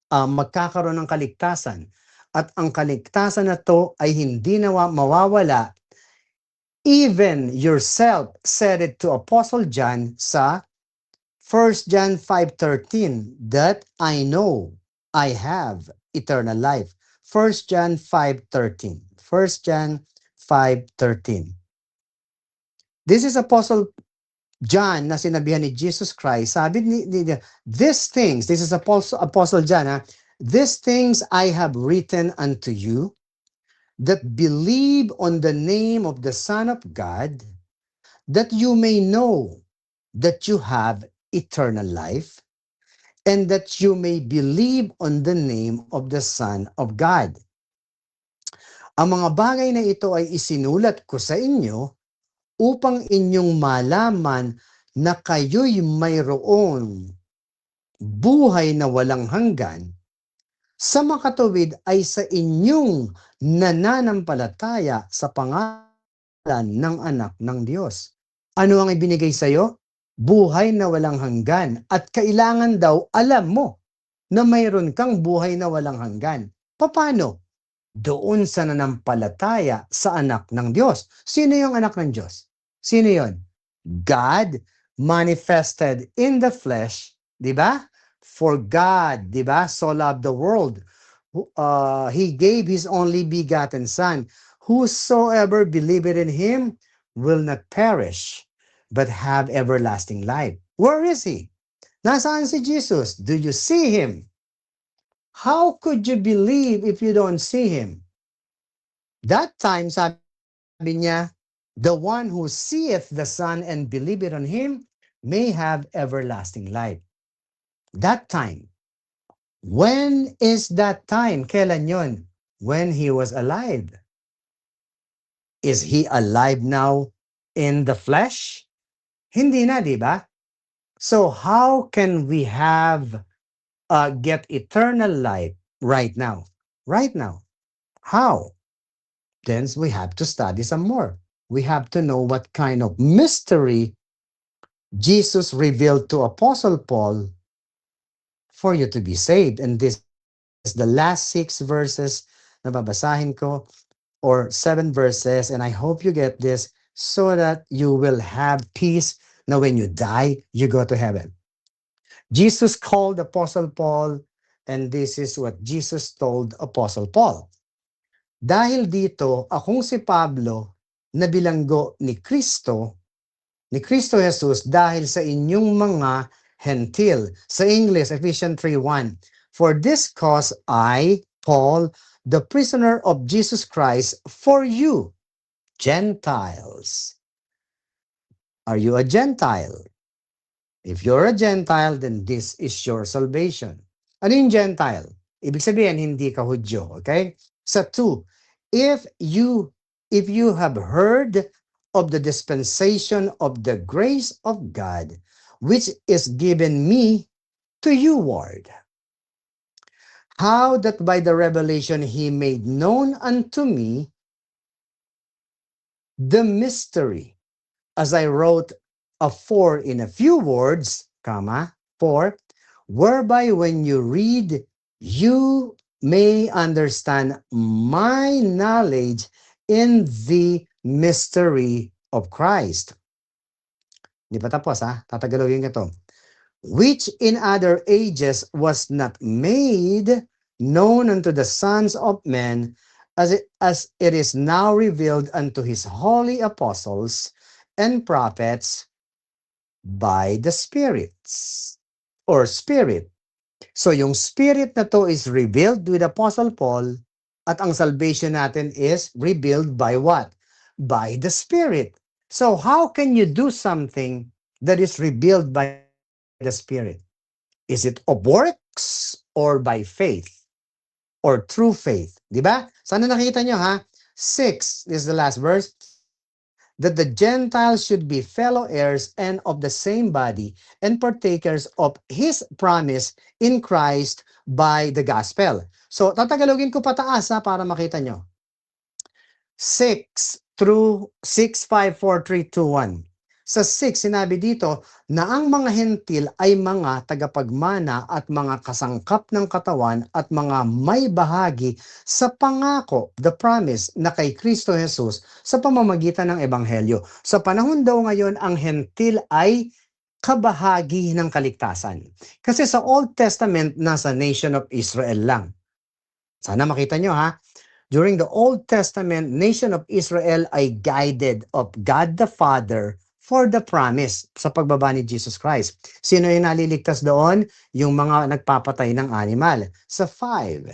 magkakaroon ng kaligtasan. At ang kaligtasan na to ay hindi na mawawala. Even yourself said it to Apostle John sa 1 John 5:13 that I know I have eternal life. 1 John 5:13. 1 John 5:13. This is Apostle John na sinabihan ni Jesus Christ. Sabi these things, this is Apostle John, these things I have written unto you that believe on the name of the Son of God, that you may know that you have eternal life, and that you may believe on the name of the Son of God. Ang mga bagay na ito ay isinulat ko sa inyo upang inyong malaman na kayo'y mayroong buhay na walang hanggan sa makatuwid ay sa inyong nananampalataya sa pangalan ng anak ng Diyos. Ano ang ibinigay sa iyo? Buhay na walang hanggan. At kailangan daw alam mo na mayroon kang buhay na walang hanggan. Paano? Doon sa nanampalataya sa anak ng Diyos. Sino yung anak ng Diyos? Sino yon? God manifested in the flesh, di ba? For God, di ba, so loved the world. He gave His only begotten Son. Whosoever believeth in Him will not perish, but have everlasting life. Where is He? Nasaan si Jesus? Do you see Him? How could you believe if you don't see Him? That time, sabi niya, the one who seeth the Son and believeth on Him may have everlasting life. That time. When is that time? Kailan yon? When He was alive. Is He alive now in the flesh? Hindi na, di ba? So how can we get eternal life right now? Right now. How? Then we have to study some more. We have to know what kind of mystery Jesus revealed to Apostle Paul for you to be saved. And this is the last 6 verses na babasahin ko, or 7 verses, and I hope you get this so that you will have peace na when you die, you go to heaven. Jesus called Apostle Paul, and this is what Jesus told Apostle Paul. Dahil dito, akong si Pablo, na bilanggo ni Kristo Jesus dahil sa inyong mga hentil. Sa English, Ephesians 3:1. For this cause I, Paul, the prisoner of Jesus Christ, for you, Gentiles. Are you a Gentile? If you're a Gentile, then this is your salvation. Ano yung Gentile? Ibig sabihin, hindi ka Hudyo, okay? Sa 2, if you have heard of the dispensation of the grace of God, which is given me to you, ward, how that by the revelation he made known unto me the mystery, as I wrote afore in a few words, for, whereby when you read, you may understand my knowledge in the mystery of Christ. Di pa tapos tatagalogin ko ito. Which in other ages was not made known unto the sons of men, as it is now revealed unto his holy apostles and prophets by the spirits or spirit. So yung spirit na to is revealed with Apostle Paul, at ang salvation natin is revealed by what? By the Spirit. So how can you do something that is revealed by the Spirit? Is it of works or by faith? Or through faith? Diba? Sana nakita nyo 6, this is the last verse. That the Gentiles should be fellow heirs and of the same body and partakers of his promise in Christ by the gospel. So, tatagalogin ko pataas para makita nyo. 6 through 6, 5, 4, 3, 2, 1. Sa 6, sinabi dito na ang mga hentil ay mga tagapagmana at mga kasangkap ng katawan at mga may bahagi sa pangako, the promise, na kay Kristo Jesus sa pamamagitan ng Ebanghelyo. Sa panahon daw ngayon, ang hentil ay kabahagi ng kaligtasan. Kasi sa Old Testament, nasa nation of Israel lang. Sana makita nyo During the Old Testament, nation of Israel ay guided of God the Father for the promise sa pagbaba ni Jesus Christ. Sino yung naliligtas doon? Yung mga nagpapatay ng animal. Sa 5,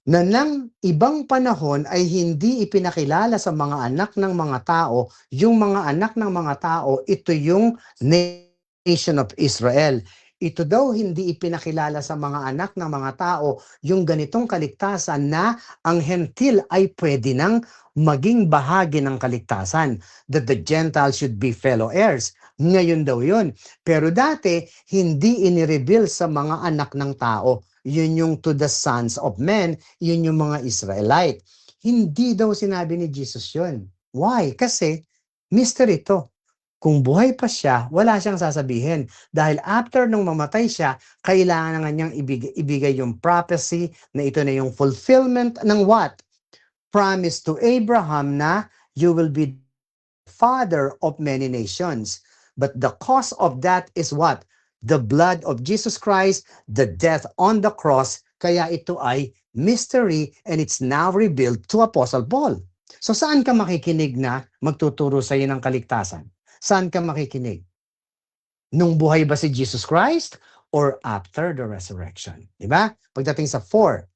na ng ibang panahon ay hindi ipinakilala sa mga anak ng mga tao, yung mga anak ng mga tao, ito yung nation of Israel. Ito daw hindi ipinakilala sa mga anak ng mga tao yung ganitong kaligtasan na ang hentil ay pwede nang maging bahagi ng kaligtasan, that the Gentiles should be fellow heirs. Ngayon daw yun. Pero dati, hindi inireveal sa mga anak ng tao. Yun yung to the sons of men, yun yung mga Israelite. Hindi daw sinabi ni Jesus yun. Why? Kasi mystery to. Kung buhay pa siya, wala siyang sasabihin. Dahil after nung mamatay siya, kailangan nga niyang ibigay yung prophecy na ito na yung fulfillment ng what? Promise to Abraham na you will be father of many nations. But the cause of that is what? The blood of Jesus Christ, the death on the cross. Kaya ito ay mystery and it's now revealed to Apostle Paul. So saan ka makikinig na magtuturo sa iyo ng kaligtasan? Saan ka makikinig? Nung buhay ba si Jesus Christ or after the resurrection? Diba? Pagdating sa 4,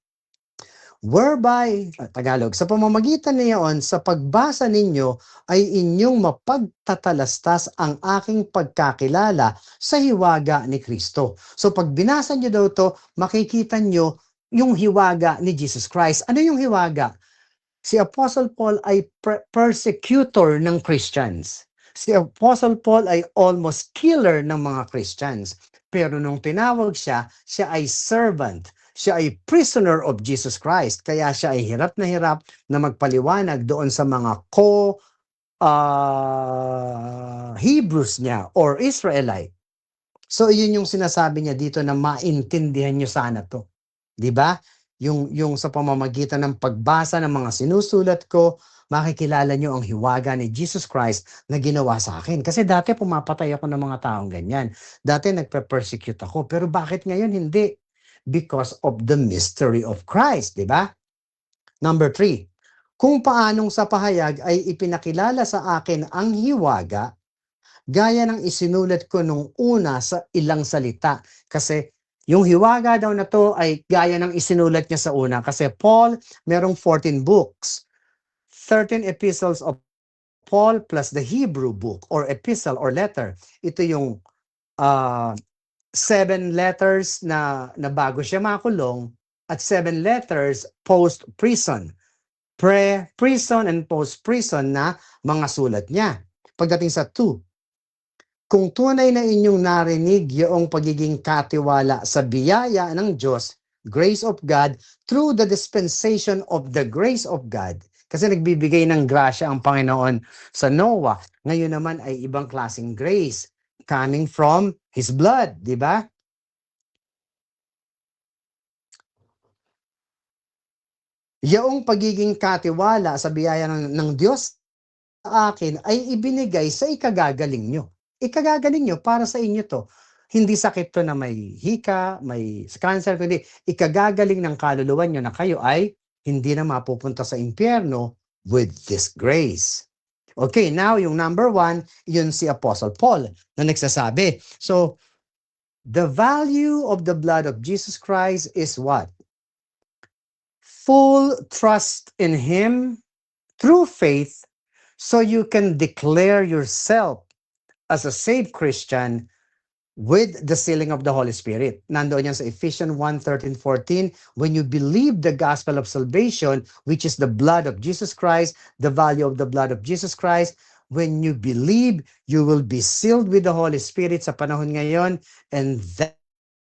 whereby, Tagalog, sa pamamagitan niyon, sa pagbasa ninyo, ay inyong mapagtatalastas ang aking pagkakilala sa hiwaga ni Kristo. So pag binasa nyo daw to, makikita nyo yung hiwaga ni Jesus Christ. Ano yung hiwaga? Si Apostle Paul ay persecutor ng Christians. Si Apostle Paul ay almost killer ng mga Christians. Pero nung tinawag siya, siya ay servant. Siya ay prisoner of Jesus Christ. Kaya siya ay hirap na magpaliwanag doon sa mga Hebrews niya or Israelite. So yun yung sinasabi niya dito na maintindihan nyo sana to. 'Di ba? yung sa pamamagitan ng pagbasa ng mga sinusulat ko, makikilala nyo ang hiwaga ni Jesus Christ na ginawa sa akin. Kasi dati pumapatay ako ng mga taong ganyan. Dati nagpe-persecute ako. Pero bakit ngayon hindi? Because of the mystery of Christ, di ba? Number 3, kung paanong sa pahayag ay ipinakilala sa akin ang hiwaga, gaya ng isinulat ko nung una sa ilang salita. Kasi yung hiwaga daw na to ay gaya ng isinulat niya sa una. Kasi Paul, merong 14 books. 13 epistles of Paul plus the Hebrew book or epistle or letter. Ito yung 7 letters na bago siya makulong at 7 letters post-prison. Pre-prison and post-prison na mga sulat niya. Pagdating sa 2, kung tunay na inyong narinig yung pagiging katiwala sa biyaya ng Diyos, grace of God, through the dispensation of the grace of God, kasi nagbibigay ng grasya ang Panginoon sa Noah. Ngayon naman ay ibang klaseng grace coming from His blood, di ba? Yung pagiging katiwala sa biyaya ng Diyos sa akin ay ibinigay sa ikagagaling nyo. Ikagagaling nyo para sa inyo to. Hindi sakit to na may hika, may cancer, kundi ikagagaling ng kaluluwa nyo na kayo ay hindi na mapupunta sa impyerno with this grace. Okay, now yung number 1, yun si Apostle Paul na nagsasabi. So, the value of the blood of Jesus Christ is what? Full trust in Him through faith, so you can declare yourself as a saved Christian with the sealing of the Holy Spirit. Nandoon yan sa Ephesians 1:13-14, when you believe the gospel of salvation, which is the blood of Jesus Christ, the value of the blood of Jesus Christ, when you believe, you will be sealed with the Holy Spirit sa panahon ngayon, and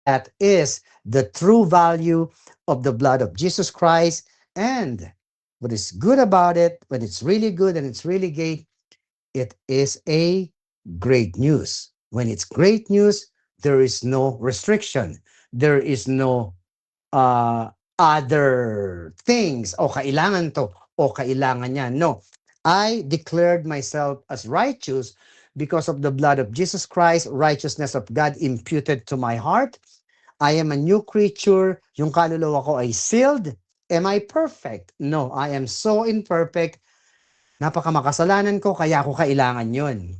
that is the true value of the blood of Jesus Christ. And what is good about it, when it's really good and it's really great, it is a great news. When it's great news, there is no restriction. There is no other things. O kailangan to, o kailangan yan. No. I declared myself as righteous because of the blood of Jesus Christ, righteousness of God imputed to my heart. I am a new creature. Yung kaluluwa ko ay sealed. Am I perfect? No, I am so imperfect. Napakamakasalanan ko, kaya ako kailangan yun.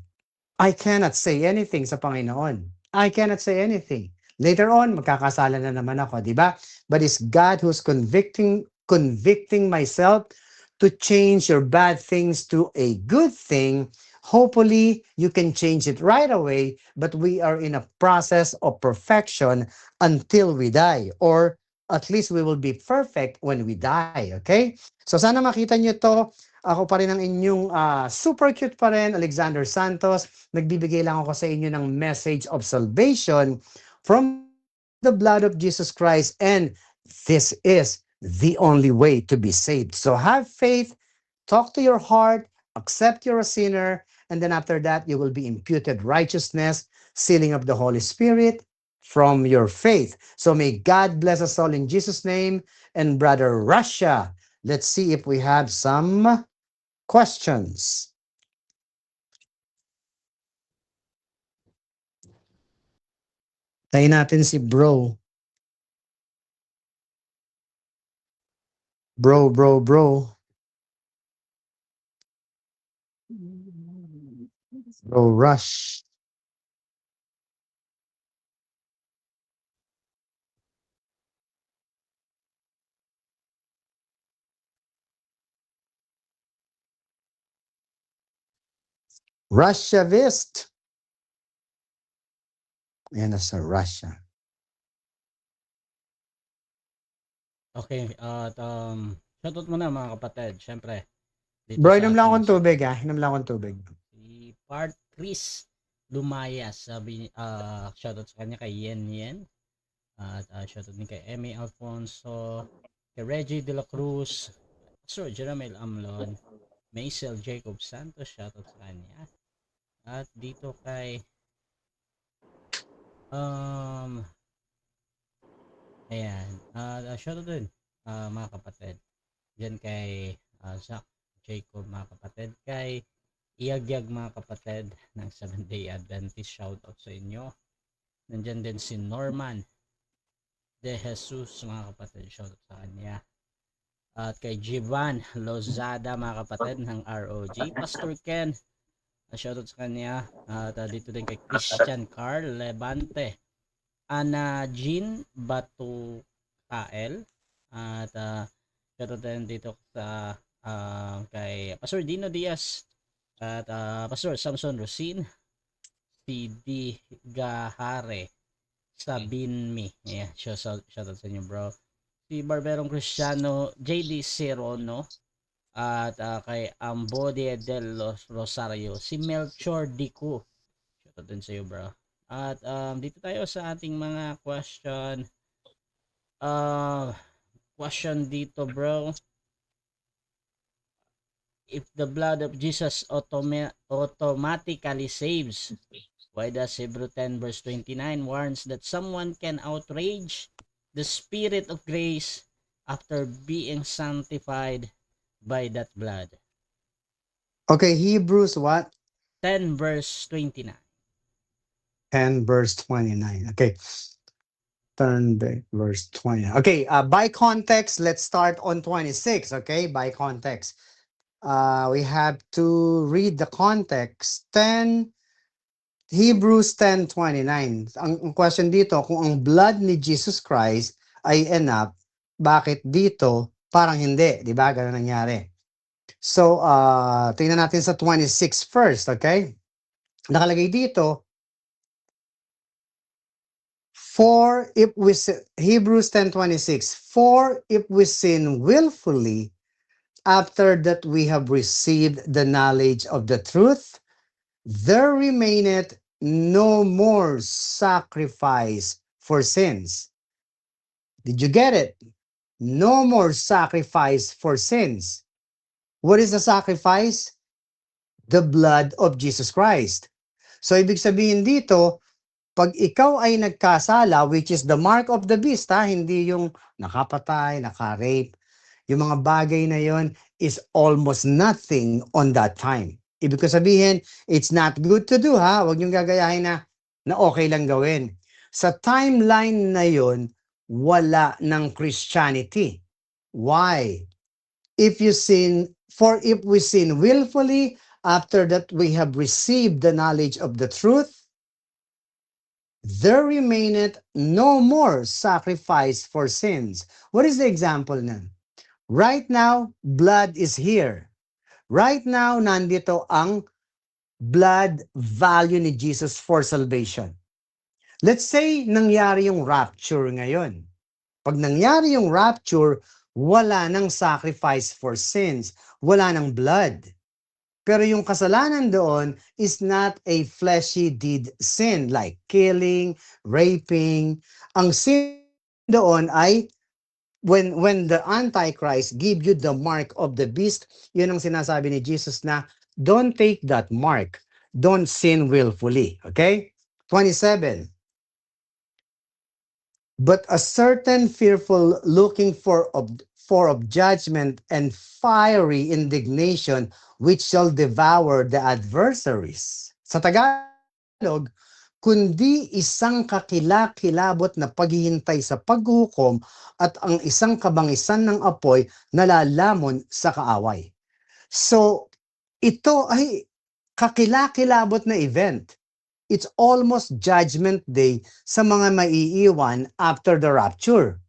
I cannot say anything sa Panginoon. I cannot say anything. Later on, magkakasala na naman ako, di ba? But it's God who's convicting myself to change your bad things to a good thing. Hopefully, you can change it right away, but we are in a process of perfection until we die, or at least we will be perfect when we die, okay? So sana makita nyo to. Ako pa rin ang inyong super cute pa rin, Alexander Santos. Nagbibigay lang ako sa inyo ng message of salvation from the blood of Jesus Christ, and this is the only way to be saved. So have faith, talk to your heart, accept you're a sinner, and then after that, you will be imputed righteousness, sealing of the Holy Spirit from your faith. So may God bless us all in Jesus' name. And Brother Russia, let's see if we have some questions. Tayo natin si bro. Bro. Bro Rush. Russiavist. Ayan na sa Russia. Okay, at shoutout muna mga kapatid, syempre. Dito Bro, sa inom lang ating akong tubig Inom lang akong tubig. Si Part Chris Lumayas, sabi shoutout sa kanya kay Yen. At shoutout din kay Emmy Alfonso, kay Reggie De La Cruz, Sir Jeramel Amlon, Maisel Jacob Santos, shoutout sa kanya. At dito kay ayan, shoutout din mga kapatid. Diyan kay Zach, Jacob, mga kapatid. Kay Iyagyag, mga kapatid, ng Seventh Day Adventist, shout out sa inyo. Nandyan din si Norman De Jesus, mga kapatid, shout out sa kanya. At kay Jivan Lozada, mga kapatid, ng ROG. Pastor Ken, shout out sa kanya. At dito din kay Christian Carl Levante. Ana Jean Batukael. At shout out din dito sa kay Pastor Dino Diaz. At Pastor Samson Rosin. Si D. Gahare Sabinmi. Yeah, shout out sa inyo, bro. Si Barberong Cristiano JD Serono. At kay Ambode del Rosario. Si Melchor Dico. Shout out din sa iyo, bro. At dito tayo sa ating mga question. Question dito, bro. If the blood of Jesus automatically saves, why does Hebrew 10 verse 29 warns that someone can outrage the Spirit of grace after being sanctified by that blood? Okay, Hebrews what? 10 verse 29. 10 verse 29. Okay. Turn back verse 20. Okay, by context, let's start on 26. Okay, by context. We have to read the context. Hebrews 10:29. Ang question dito, kung ang blood ni Jesus Christ ay enough, bakit dito parang hindi? Di ba? Ganun nangyari. So, tingnan natin sa 26 first, okay? Nakalagay dito, for if we Hebrews 10:26, for if we sin willfully, after that we have received the knowledge of the truth, there remaineth no more sacrifice for sins. Did you get it? No more sacrifice for sins. What is the sacrifice? The blood of Jesus Christ. So, ibig sabihin dito, pag ikaw ay nagkasala, which is the mark of the beast, hindi yung nakapatay, naka-rape, yung mga bagay na yon is almost nothing on that time. Ibig ko sabihin, it's not good to do, Huwag niyong gagayahin na okay lang gawin. Sa timeline na yon, wala ng Christianity. Why? If we sin willfully, after that we have received the knowledge of the truth, there remaineth no more sacrifice for sins. What is the example nan? Right now, blood is here. Right now, nandito ang blood value ni Jesus for salvation. Let's say, nangyari yung rapture ngayon. Pag nangyari yung rapture, wala nang sacrifice for sins. Wala nang blood. Pero yung kasalanan doon is not a fleshy deed sin like killing, raping. Ang sin doon ay when the Antichrist give you the mark of the beast, yun ang sinasabi ni Jesus na don't take that mark. Don't sin willfully. Okay? 27. But a certain fearful looking for of judgment and fiery indignation which shall devour the adversaries. Sa Tagalog, kundi isang kakilakilabot na paghihintay sa paghukom at ang isang kabangisan ng apoy na lalamon sa kaaway. So, ito ay kakilakilabot na event. It's almost judgment day sa mga maiiwan after the rapture.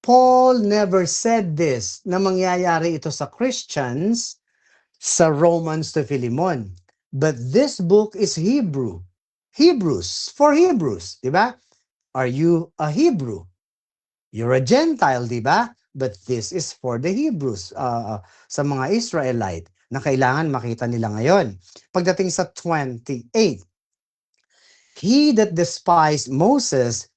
Paul never said this na mangyayari ito sa Christians sa Romans to Philemon. But this book is Hebrews, for Hebrews, di ba? Are you a Hebrew? You're a Gentile, di ba? But this is for the Hebrews, sa mga Israelite, na kailangan makita nila ngayon. Pagdating sa 28, he that despised Moses'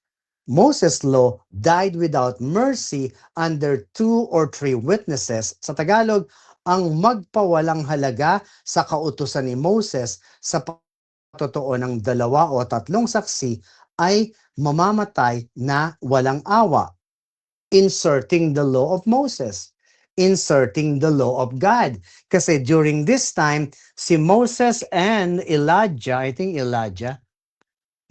law died without mercy under 2 or 3 witnesses. Sa Tagalog, ang magpawalang halaga sa kautusan ni Moses sa totoo ng 2 o 3 saksi ay mamamatay na walang awa. inserting the law of Moses, inserting the law of God. Kasi during this time, si Moses and Elijah, I think Elijah,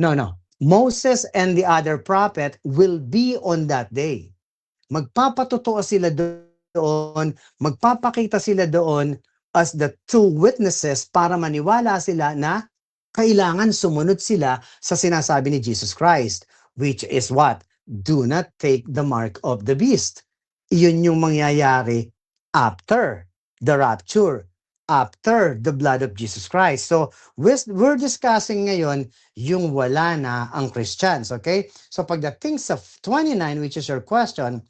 no, Moses and the other prophet will be on that day. Magpapatotoo sila doon, magpapakita sila doon as the two witnesses para maniwala sila na kailangan sumunod sila sa sinasabi ni Jesus Christ, which is what? Do not take the mark of the beast. Iyon yung mangyayari after the rapture, after the blood of Jesus Christ. So, we're discussing ngayon yung wala na ang Christians, okay? So, pagdating sa 29, which is your question,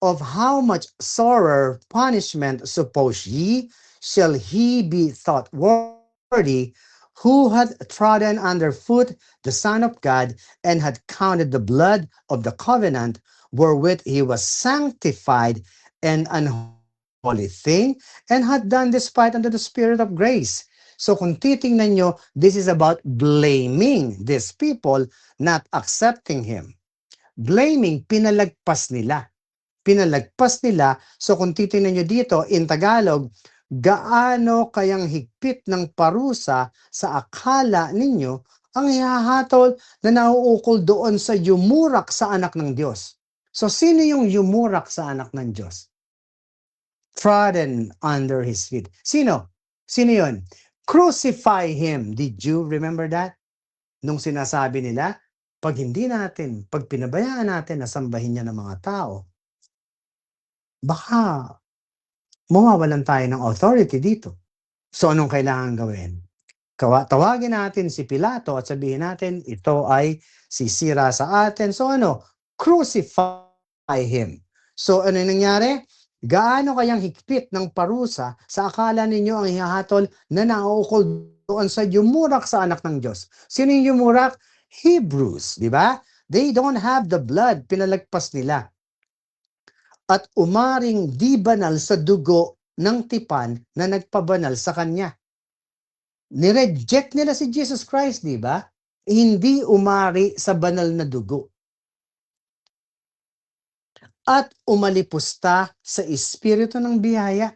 of how much sorer punishment suppose ye shall he be thought worthy, who had trodden under foot the Son of God, and had counted the blood of the covenant wherewith he was sanctified an unholy thing, and had done despite unto the Spirit of grace. So kung titingnan nyo, this is about blaming these people not accepting him. Blaming, pinalagpas nila. So kung titingnan nyo dito, in Tagalog, gaano kayang higpit ng parusa sa akala ninyo ang ihahatol na nauukol doon sa yumurak sa anak ng Diyos. So sino yung yumurak sa anak ng Diyos? Trodden under his feet. Sino? Sino yun? Crucify him. Did you remember that? Nung sinasabi nila, pag pinabayaan natin na sambahin niya ng mga tao, baka mawawalan tayo ng authority dito. So anong kailangan gawin? Tawagin natin si Pilato at sabihin natin, ito ay sisira sa atin. So crucify him. So ano nangyari? Gaano kayang higpit ng parusa sa akala ninyo ang ihahatol na nauukol doon sa yumurak sa anak ng Diyos? Sino yung yumurak? Hebrews, di ba? They don't have the blood, pinalagpas nila. At umaring di banal sa dugo ng tipan na nagpabanal sa kanya. Nireject nila si Jesus Christ, di ba? Hindi umari sa banal na dugo. At umalipusta sa espiritu ng biyaya.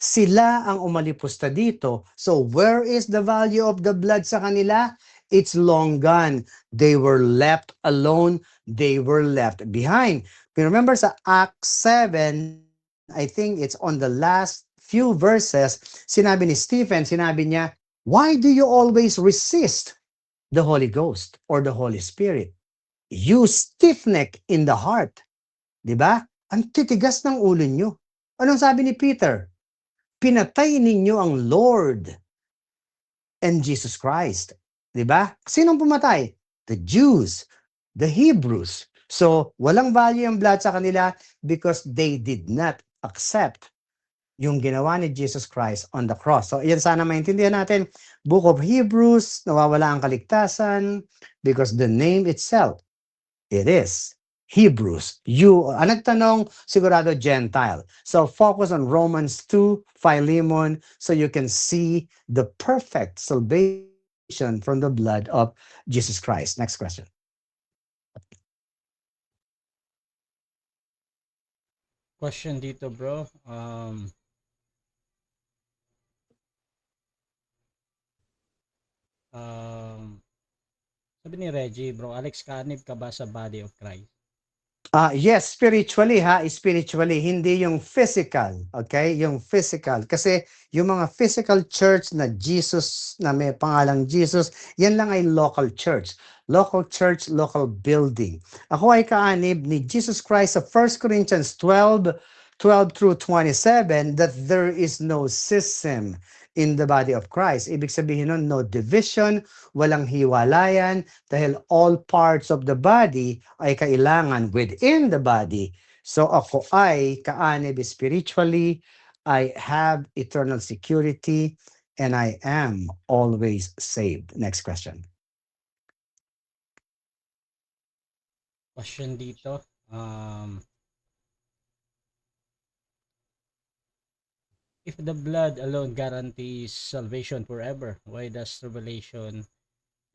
Sila ang umalipusta dito. So where is the value of the blood sa kanila? It's long gone. They were left alone. They were left behind. Remember sa Acts 7, I think it's on the last few verses, sinabi ni Stephen, sinabi niya, why do you always resist the Holy Ghost or the Holy Spirit? You stiff-neck in the heart. Diba? Ang titigas ng ulo nyo. Anong sabi ni Peter? Pinatay ninyo ang Lord and Jesus Christ. Diba? Sinong pumatay? The Jews, the Hebrews. So, walang value ang blood sa kanila because they did not accept yung ginawa ni Jesus Christ on the cross. So, yan sana maintindihan natin. Book of Hebrews, nawawala ang kaligtasan because the name itself, it is Hebrews. Ang nagtanong, sigurado Gentile. So, focus on Romans 2, Philemon, so you can see the perfect salvation from the blood of Jesus Christ. Next question. Question dito, bro. Sabi ni Reggie, bro, Alex, kanib ka ba sa body of Christ? Yes, spiritually spiritually, hindi yung physical, okay? Yung physical. Kasi yung mga physical church na Jesus, na may pangalang Jesus, yan lang ay local church. Local church, local building. Ako ay kaanib ni Jesus Christ sa 1 Corinthians 12 through 27, that there is no schism in the body of Christ. Ibig sabihin nun, no division, walang hiwalayan, dahil all parts of the body ay kailangan within the body. So ako ay kaanib spiritually, I have eternal security, and I am always saved. Next question. Question dito. If the blood alone guarantees salvation forever, why does Revelation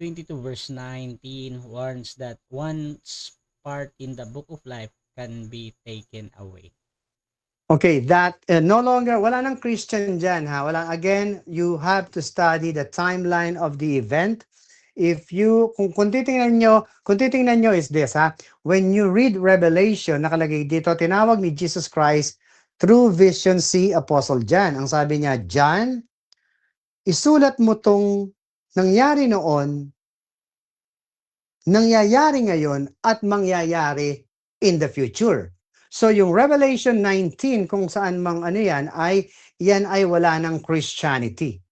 22 verse 19 warns that once part in the book of life can be taken away. Okay, that no longer, wala nang Christian dyan, ha? Wala, again, you have to study the timeline of the event. If you, kung titingnan nyo is this, ha? When you read Revelation, nakalagay dito, tinawag ni Jesus Christ through vision si Apostle John. Ang sabi niya, John, isulat mo tong nangyari noon, nangyayari ngayon, at mangyayari in the future. So yung Revelation 19 kung saan mang ano yan ay wala ng Christianity.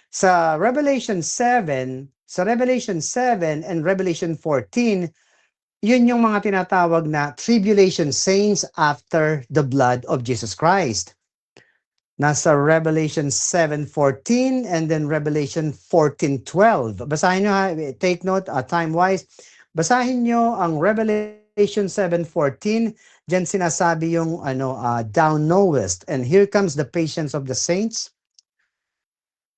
Sa Revelation 7 and Revelation 14, yun yung mga tinatawag na tribulation saints after the blood of Jesus Christ. Nasa Revelation 7:14 and then Revelation 14:12. Basahin nyo, ha, take note, time-wise. Basahin nyo ang Revelation 7:14. Diyan sinasabi yung thou knowest, and here comes the patience of the saints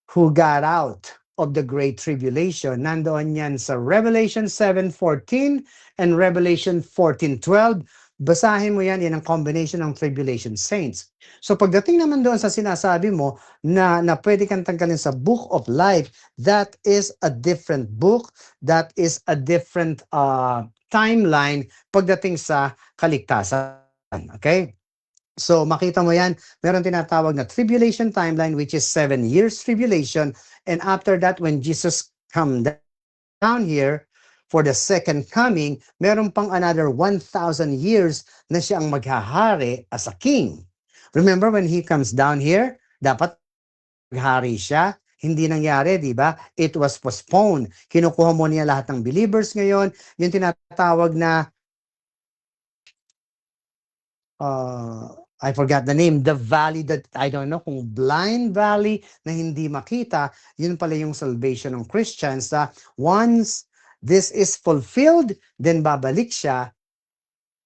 who got out of the great tribulation. Nandoon yan sa Revelation 7:14 and Revelation 14:12. Basahin mo yan ang combination ng tribulation saints. So pagdating naman doon sa sinasabi mo na pwede kang tanggalin sa book of life, that is a different book, that is a different timeline pagdating sa kaligtasan. Okay? So makita mo yan, meron tinatawag na tribulation timeline, which is 7 years tribulation, and after that, when Jesus come down here for the second coming, meron pang another 1,000 years na siya ang maghahari as a king. Remember when he comes down here, dapat maghari siya. Hindi nangyari, di ba? It was postponed. Kinukuha mo niya lahat ng believers ngayon, yung tinatawag na I forgot the name, the valley that, I don't know kung blind valley na hindi makita, yun pala yung salvation ng Christians. Once this is fulfilled, then babalik siya,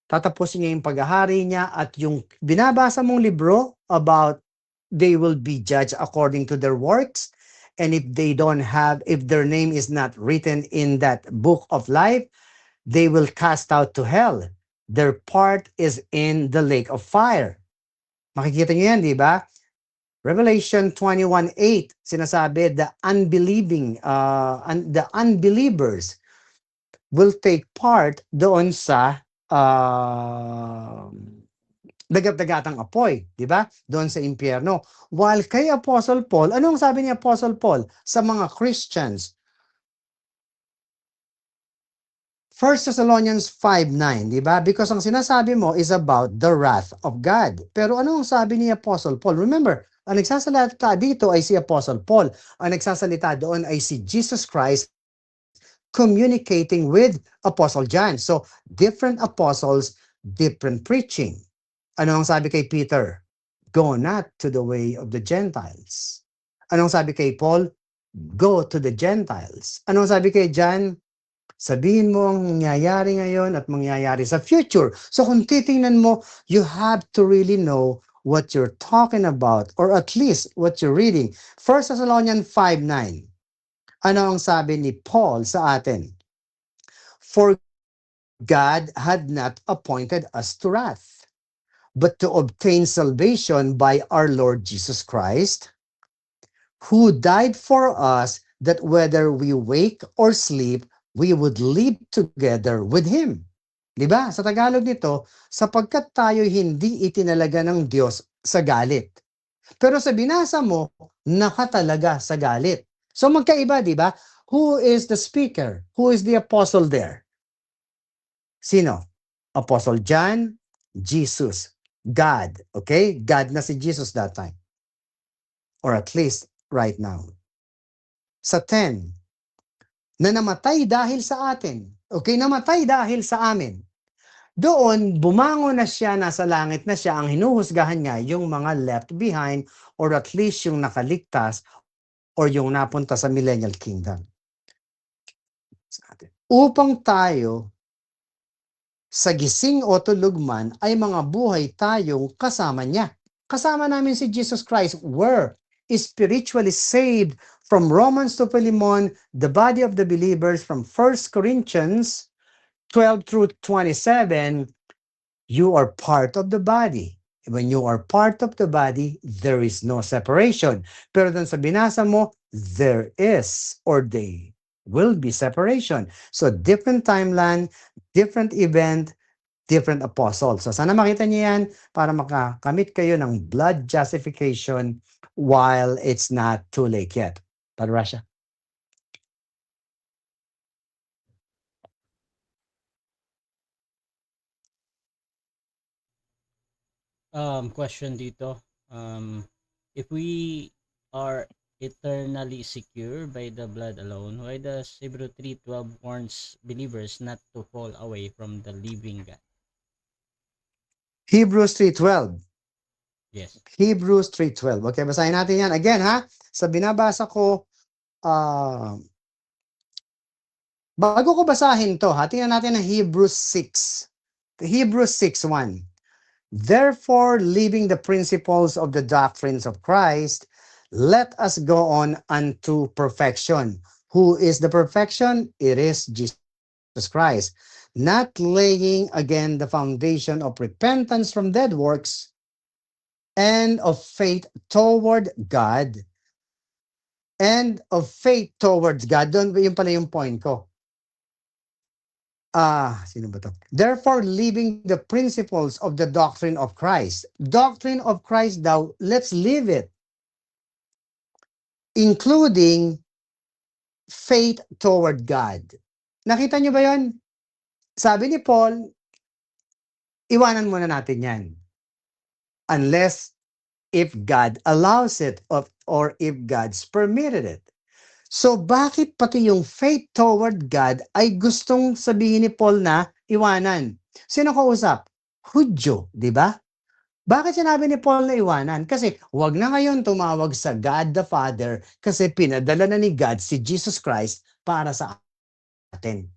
tatapusin niya yung paghahari niya, at yung binabasa mong libro about they will be judged according to their works, and if their name is not written in that book of life, they will cast out to hell. Their part is in the lake of fire. Makikita niyo yan, di ba? Revelation 21:8, sinasabi, the unbelievers will take part doon sa dagat-dagatang apoy, di ba? Doon sa impyerno. While kay Apostle Paul, anong sabi ni Apostle Paul sa mga Christians? 1 Thessalonians 5:9, di ba? Because ang sinasabi mo is about the wrath of God. Pero ano ang sabi ni Apostle Paul? Remember, ang nagsasalita dito ay si Apostle Paul. Ang nagsasalita doon ay si Jesus Christ communicating with Apostle John. So, different apostles, different preaching. Ano ang sabi kay Peter? Go not to the way of the Gentiles. Anong sabi kay Paul? Go to the Gentiles. Anong sabi kay John? Sabihin mo ang mangyayari ngayon at mangyayari sa future. So kung titingnan mo, you have to really know what you're talking about, or at least what you're reading. 1 Thessalonians 5:9. Ano ang sabi ni Paul sa atin? For God had not appointed us to wrath, but to obtain salvation by our Lord Jesus Christ, who died for us, that whether we wake or sleep, we would live together with Him. Diba? Sa Tagalog nito, sapagkat tayo hindi itinalaga ng Diyos sa galit. Pero sa binasa mo, nakatalaga sa galit. So magkaiba, diba? Who is the speaker? Who is the apostle there? Sino? Apostle John, Jesus, God. Okay? God na si Jesus that time. Or at least right now. Sa 10, na namatay dahil sa atin. Okay, namatay dahil sa amin. Doon, bumangon na siya, nasa langit na siya, ang hinuhusgahan niya yung mga left behind, or at least yung nakaligtas, or yung napunta sa millennial kingdom. Upang tayo, sa gising o tulog man, ay mga buhay tayong kasama niya. Kasama namin si Jesus Christ, were spiritually saved from Romans to Philemon, the body of the believers from 1 Corinthians 12 through 27, You are part of the body. When you are part of the body, there is no separation. Pero dun sa binasa mo, there is or they will be separation. So different timeline, different event, different apostles. So sana makita niyo yan para makakamit kayo ng blood justification while it's not too late yet. But Russia. Question dito. If we are eternally secure by the blood alone, why does Hebrew 3:12 warns believers not to fall away from the living God? Hebrews 3:12. Yes. Hebrews 3:12. Okay, basahin natin yan. Again, ha? Sa binabasa ko, bago ko basahin to, ha? Tingnan natin ang Hebrews 6. Hebrews 6:1. Therefore, leaving the principles of the doctrines of Christ, let us go on unto perfection. Who is the perfection? It is Jesus Christ. Not laying again the foundation of repentance from dead works and of faith toward God. And of faith towards God. Doon, yun pala yung point ko. Sino ba to? Therefore, leaving the principles of the doctrine of Christ. Doctrine of Christ daw, let's live it. Including faith toward God. Nakita nyo ba yon? Sabi ni Paul, iwanan muna natin yan. Unless if God allows it or if God's permitted it. So bakit pati yung faith toward God ay gustong sabihin ni Paul na iwanan? Sino kausap? Hudyo, di ba? Bakit sinabi ni Paul na iwanan? Kasi wag na ngayon tumawag sa God the Father kasi pinadala na ni God si Jesus Christ para sa atin.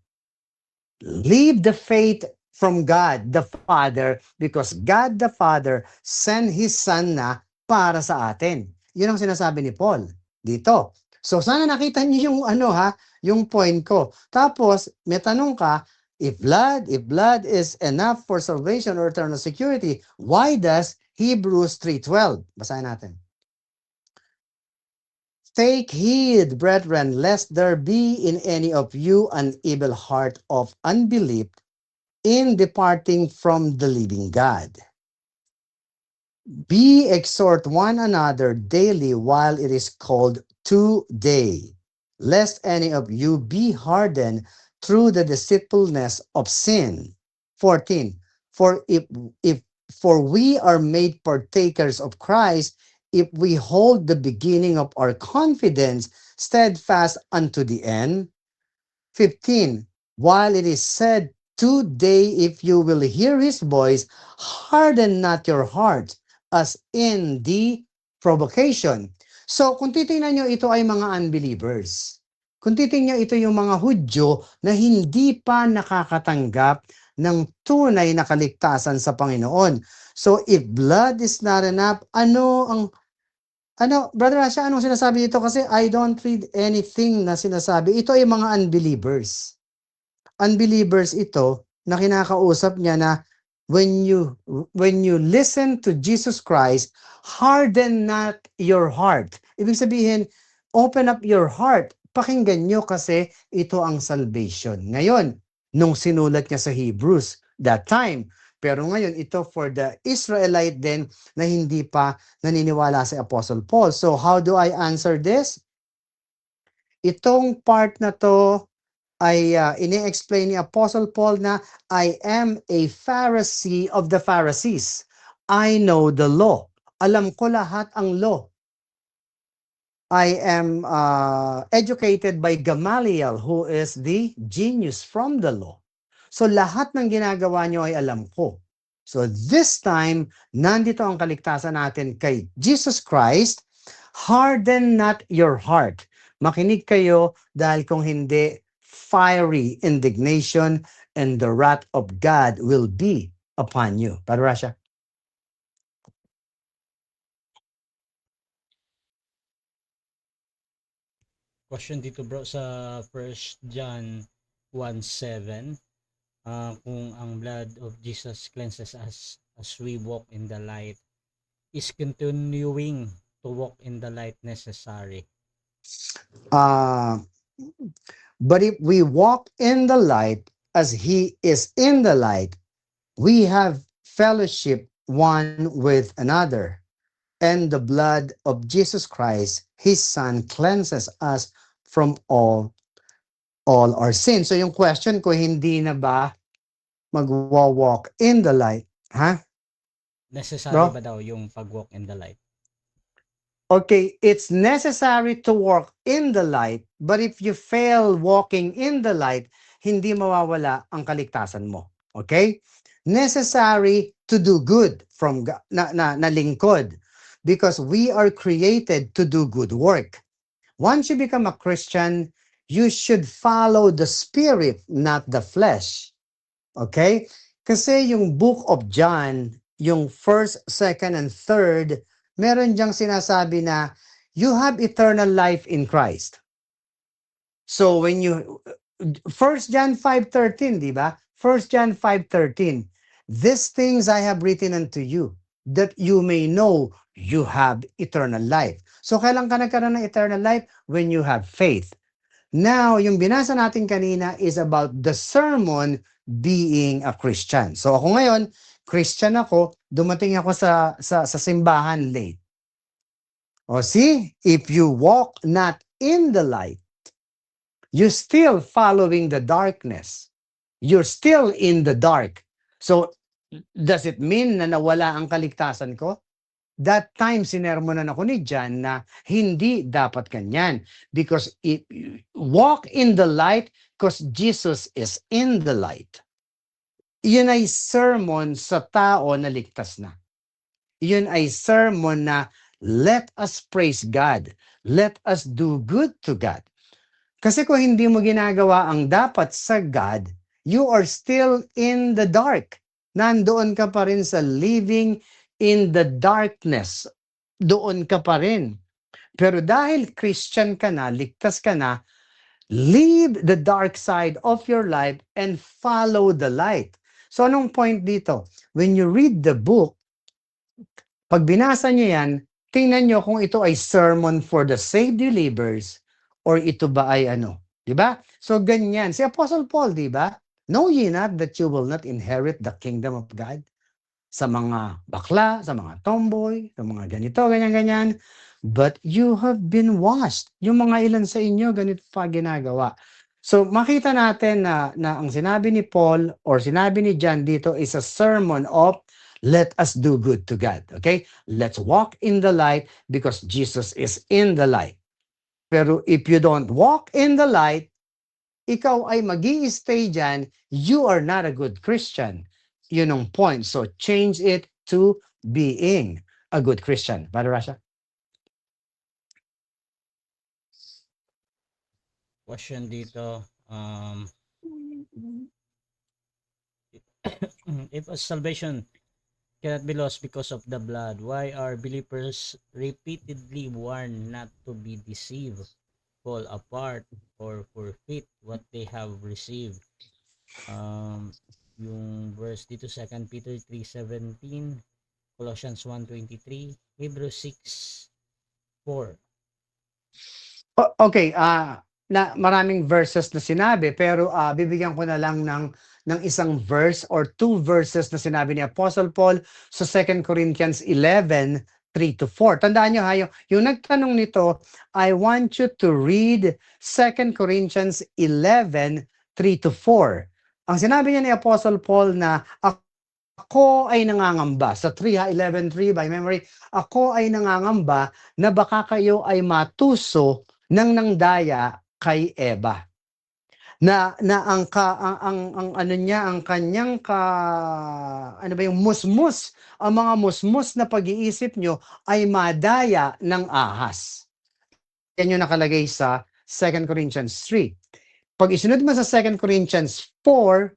Leave the faith from God the Father because God the Father sent His Son na para sa atin. Yun ang sinasabi ni Paul dito. So sana nakita niyo yung yung point ko. Tapos may tanong ka, if blood is enough for salvation or eternal security, why does Hebrews 3:12? Basahin natin. Take heed, brethren, lest there be in any of you an evil heart of unbelief in departing from the living God. Be exhort one another daily while it is called today, lest any of you be hardened through the deceitfulness of sin. 14. For for we are made partakers of Christ if we hold the beginning of our confidence steadfast unto the end. 15. While it is said, today if you will hear his voice, harden not your heart as in the provocation. So kung titingnan nyo, ito ay mga unbelievers. Kung titingnan nyo, ito yung mga Hudyo na hindi pa nakakatanggap ng tunay na kaligtasan sa Panginoon. So if blood is not enough, Brother Asha, anong sinasabi dito? Kasi I don't read anything na sinasabi. Ito ay mga unbelievers. Unbelievers ito na kinakausap niya na when you listen to Jesus Christ, harden not your heart. Ibig sabihin, open up your heart. Pakinggan nyo kasi ito ang salvation. Ngayon, nung sinulat niya sa Hebrews, that time, pero ngayon, ito for the Israelite din na hindi pa naniniwala si Apostle Paul. So, how do I answer this? Itong part na to ay ini-explain ni Apostle Paul na I am a Pharisee of the Pharisees. I know the law. Alam ko lahat ang law. I am educated by Gamaliel, who is the genius from the law. So lahat ng ginagawa nyo ay alam ko. So this time, nandito ang kaligtasan natin kay Jesus Christ. Harden not your heart. Makinig kayo dahil kung hindi, fiery indignation and the wrath of God will be upon you. Pero Rasha? Question dito bro sa 1 John 1:7. kung ang blood of Jesus cleanses us as we walk in the light, is continuing to walk in the light necessary? Uh, but if we walk in the light as he is in the light, we have fellowship one with another. And the blood of Jesus Christ, his son, cleanses us from all our sins. So yung question ko, hindi na ba magwa-walk in the light? Ha? Necessary Bro? ba daw yung pag-walk in the light? Okay, it's necessary to walk in the light, but if you fail walking in the light, hindi mawawala ang kaligtasan mo. Okay? Necessary to do good from na lingkod, because we are created to do good work. Once you become a Christian, you should follow the spirit, not the flesh. Okay? Kasi yung book of John, yung first, second, and third, meron diyang sinasabi na you have eternal life in Christ. So when you, 1 John 5:13, di ba? 1 John 5:13, these things I have written unto you, that you may know you have eternal life. So kailan ka nagkaroon ng eternal life? When you have faith. Now, yung binasa natin kanina is about the sermon being a Christian. So ako ngayon, Christian ako, dumating ako sa simbahan late. O see, if you walk not in the light, you're still following the darkness. You're still in the dark. So, does it mean na nawala ang kaligtasan ko? That time, sinermonan ako ni John na hindi dapat kanyan. Because if you walk in the light, because Jesus is in the light. Yun ay sermon sa tao na ligtas na. Yun ay sermon na let us praise God. Let us do good to God. Kasi kung hindi mo ginagawa ang dapat sa God, you are still in the dark. Nandoon ka pa rin sa living in the darkness. Doon ka pa rin. Pero dahil Christian ka na, ligtas ka na, leave the dark side of your life and follow the light. So anong point dito? When you read the book, pag binasa nyo yan, tingnan nyo kung ito ay sermon for the saved believers or ito ba ay ano. Diba? So ganyan. Si Apostle Paul, diba? Know ye not that you will not inherit the kingdom of God? Sa mga bakla, sa mga tomboy, sa mga ganito, ganyan-ganyan. But you have been washed. Yung mga ilan sa inyo, ganito pa ginagawa. So makita natin na ang sinabi ni Paul or sinabi ni John dito is a sermon of let us do good to God. Okay? Let's walk in the light because Jesus is in the light. Pero if you don't walk in the light, ikaw ay magi-stay dyan, you are not a good Christian. Yun ang point. So change it to being a good Christian. Brother Rasha? Question dito, if a salvation cannot be lost because of the blood, why are believers repeatedly warned not to be deceived, fall apart, or forfeit what they have received? Yung verse dito, 2 Peter 3:17, Colossians 1:23, Hebrews 6:4. Okay, na maraming verses na sinabi pero bibigyan ko na lang ng isang verse or two verses na sinabi ni Apostle Paul sa 2 Corinthians 11:3-4. Tandaan niyo ha, yung nagtanong nito, I want you to read 2 Corinthians 11:3-4. Ang sinabi niya ni Apostle Paul na ako ay nangangamba. Sa 11:3 by memory, ako ay nangangamba na baka kayo ay matuso ng nangdaya kay Eva. Na ang ano niya, ang kanyang ano ba yung musmus, ang mga musmus na pag-iisip nyo ay madaya ng ahas. Yan yung nakalagay sa 2 Corinthians 3. Pag isunod mo sa 2 Corinthians 4,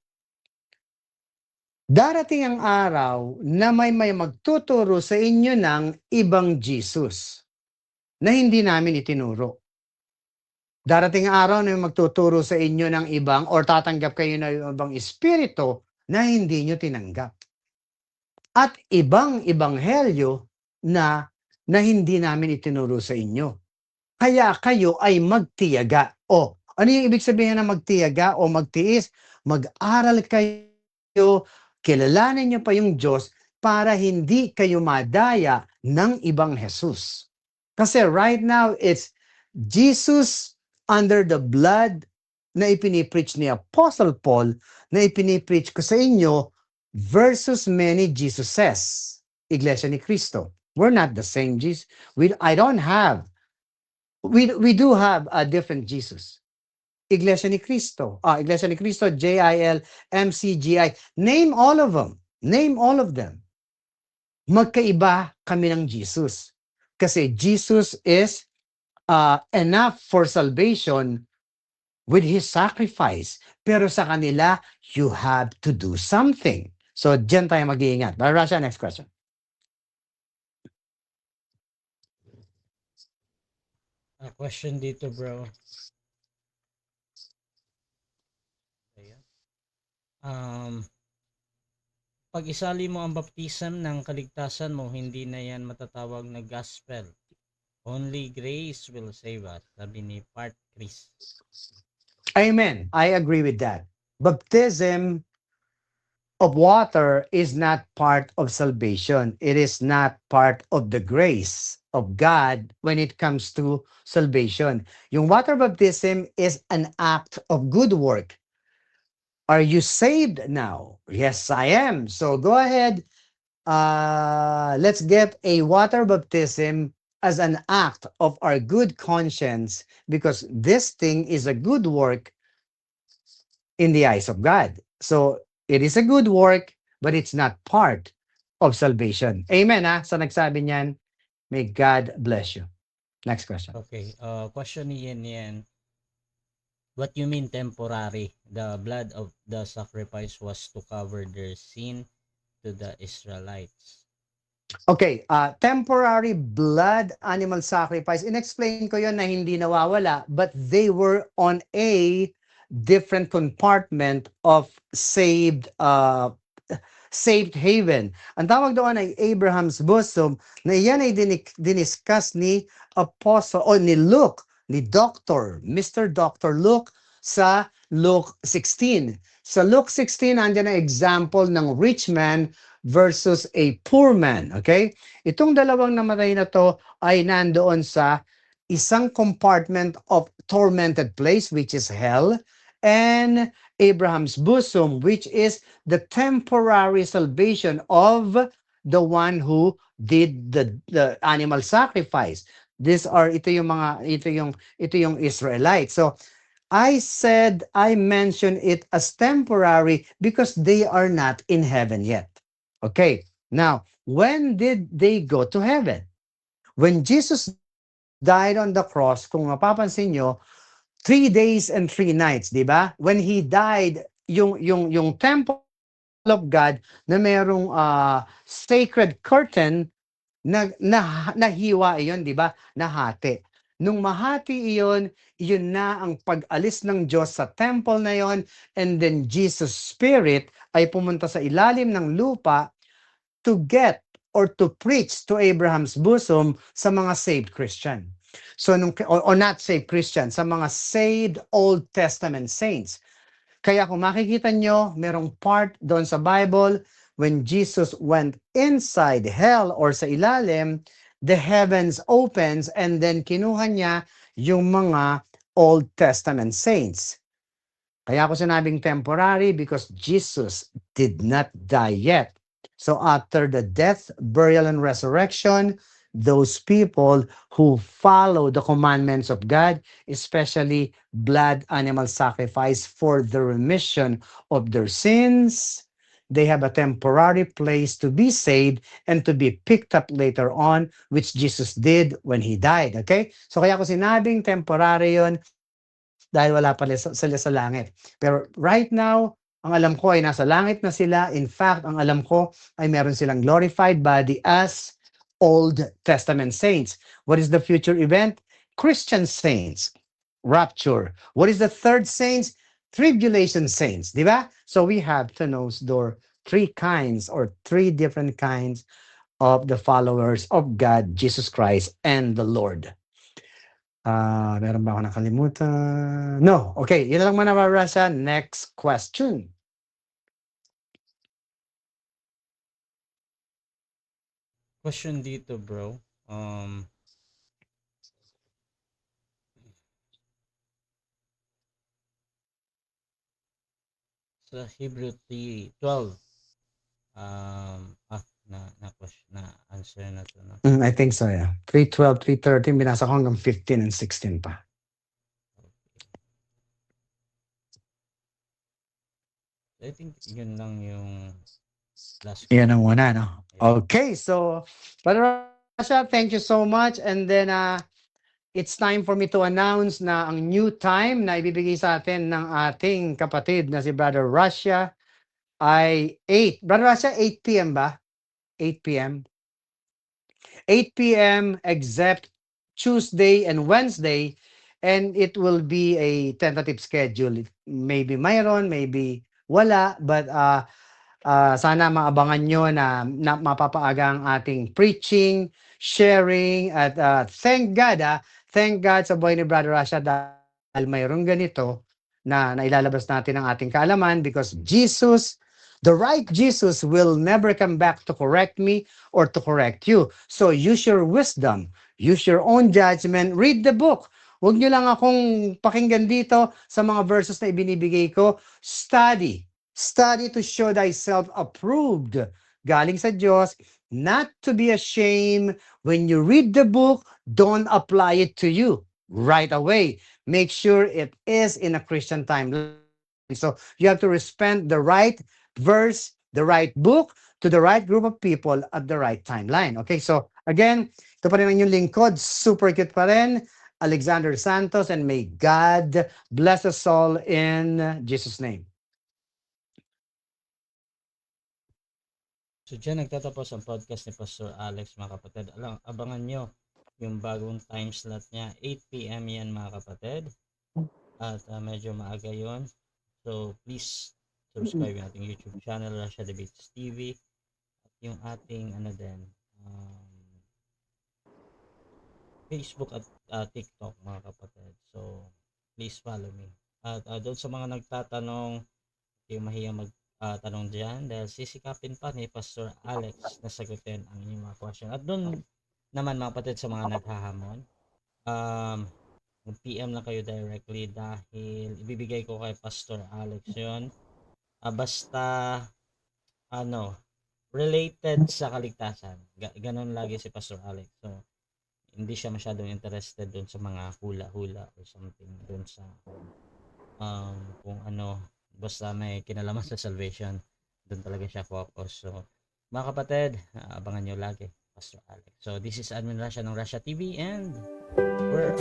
darating ang araw na may magtuturo sa inyo ng ibang Jesus na hindi namin itinuro. Darating ang araw na may magtuturo sa inyo ng ibang or tatanggap kayo ng ibang espiritu na hindi nyo tinanggap. At ibang ibanghelyo na hindi namin itinuro sa inyo. Kaya kayo ay magtiyaga. O, ano yung ibig sabihin ng magtiyaga o magtiis? Mag-aral kayo, kilalanin nyo pa yung Diyos para hindi kayo madaya ng ibang Jesus. Kasi right now, it's Jesus under the blood na ipinipreach ni Apostle Paul, na ipinipreach ko sa inyo, versus many Jesuses. Iglesia ni Cristo. We're not the same Jesus. I don't have we do have a different Jesus. Iglesia ni Cristo. Iglesia ni Cristo, JIL, MCGI. Name all of them. Name all of them. Magkaiba kami ng Jesus. Kasi Jesus is enough for salvation with His sacrifice. Pero sa kanila, you have to do something. So, dyan tayo mag-iingat. Rasha, next question. Question dito, bro. Pag isali mo ang baptism ng kaligtasan mo, hindi na yan matatawag na gospel. Only grace will save us. Sabi ni Part Chris. Amen. I agree with that. Baptism of water is not part of salvation. It is not part of the grace of God when it comes to salvation. Yung water baptism is an act of good work. Are you saved now? Yes, I am. So go ahead. Let's get a water baptism as an act of our good conscience, because this thing is a good work in the eyes of God. So it is a good work, but it's not part of salvation. Amen, ha? Sa nagsabi niyan, may God bless you. Next question. Okay, question ni Yen. What you mean temporary? The blood of the sacrifice was to cover their sin to the Israelites. Okay, temporary blood animal sacrifice. In-explain ko yon na hindi nawawala, but they were on a different compartment of saved haven. Ang tawag doon ay Abraham's bosom, na iyan ay diniscuss ni Apostle o ni Luke, ni Mr. Dr. Luke sa Luke 16. Sa Luke 16, andyan ang example ng rich man versus a poor man. Okay? Itong dalawang namatay na to ay nandoon sa isang compartment of tormented place, which is hell, and Abraham's bosom, which is the temporary salvation of the one who did the animal sacrifice. Ito yung Israelites. So I mentioned it as temporary because they are not in heaven yet. Okay, now, when did they go to heaven? When Jesus died on the cross, kung mapapansin nyo, 3 days and 3 nights, di ba? When He died, yung temple of God na merong sacred curtain nahiwa iyon, di ba? Nahati. Nung mahati iyon na ang pag-alis ng Diyos sa temple na iyon, and then Jesus' Spirit ay pumunta sa ilalim ng lupa to get or to preach to Abraham's bosom sa mga saved Christian. So, or not saved Christian, sa mga saved Old Testament saints. Kaya kung makikita nyo, merong part doon sa Bible, when Jesus went inside hell or sa ilalim, the heavens opens and then kinuha niya yung mga Old Testament saints. Kaya ako sinabing temporary because Jesus did not die yet. So after the death, burial, and resurrection, those people who follow the commandments of God, especially blood animal sacrifice for the remission of their sins, they have a temporary place to be saved and to be picked up later on, which Jesus did when He died. Okay? So kaya ko sinabing temporary yun dahil wala pa sila sa langit. Pero right now, ang alam ko ay nasa langit na sila. In fact, ang alam ko ay meron silang glorified body as Old Testament saints. What is the future event? Christian saints. rapture. What is the third saints? Tribulation saints, di ba? So we have to know the three kinds or three different kinds of the followers of God, Jesus Christ, and the Lord. Meron ba ako nakalimutan? No. Okay, yun lang muna para sa next question. Question dito, bro. Sa Hebrew 3:12. Na answer na to, no? I think so, yeah. 3:12, 3:13, binasa ko hanggang 15 and 16 pa. I think yun lang yung last Yan ang question. una, no? Okay, so, Brother Rasha, thank you so much. And then, it's time for me to announce na ang new time na ibibigay sa atin ng ating kapatid na si Brother Russia ay 8. Brother Russia, 8 p.m. ba? 8 p.m. 8 p.m. except Tuesday and Wednesday, and it will be a tentative schedule. Maybe mayroon, maybe wala, but sana maabangan nyo na mapapaaga ang ating preaching, sharing, at thank God sa buhay ni Brother Rasha dahil mayroong ganito na nailalabas natin ang ating kaalaman because Jesus, the right Jesus will never come back to correct me or to correct you. So use your wisdom, use your own judgment, read the book. Huwag nyo lang akong pakinggan dito sa mga verses na ibinibigay ko. Study to show thyself approved. Galing sa Diyos, not to be ashamed. When you read the book, don't apply it to you right away. Make sure it is in a Christian timeline. So you have to respond the right verse, the right book, to the right group of people at the right timeline. Okay, so again, ito pa rin ang inyong lingkod. Super cute pa rin. Alexander Santos, and may God bless us all in Jesus' name. So dyan nagtatapos ang podcast ni Pastor Alex, mga kapatid. Abangan nyo yung bagong time slot niya. 8 p.m. yan, mga kapatid. At medyo maaga yun. So please subscribe yung ating YouTube channel, Russia Debates TV. At yung ating Facebook at TikTok, mga kapatid. So please follow me. At doon sa mga nagtatanong, yung mahiya tanong dyan dahil sisikapin pa ni Pastor Alex na sagutin ang inyong mga question. At doon naman, mga kapatid, sa mga naghahamon, PM lang kayo directly dahil ibibigay ko kay Pastor Alex yon. Basta related sa kaligtasan. Ganon lagi si Pastor Alex. So hindi siya masyadong interested doon sa mga hula-hula or something doon sa kung ano, basta may kinalaman sa salvation, doon talaga siya focus. So mga kapatid, abangan nyo lagi Pastor Alex. So this is Admin Russia ng Russia TV, and we're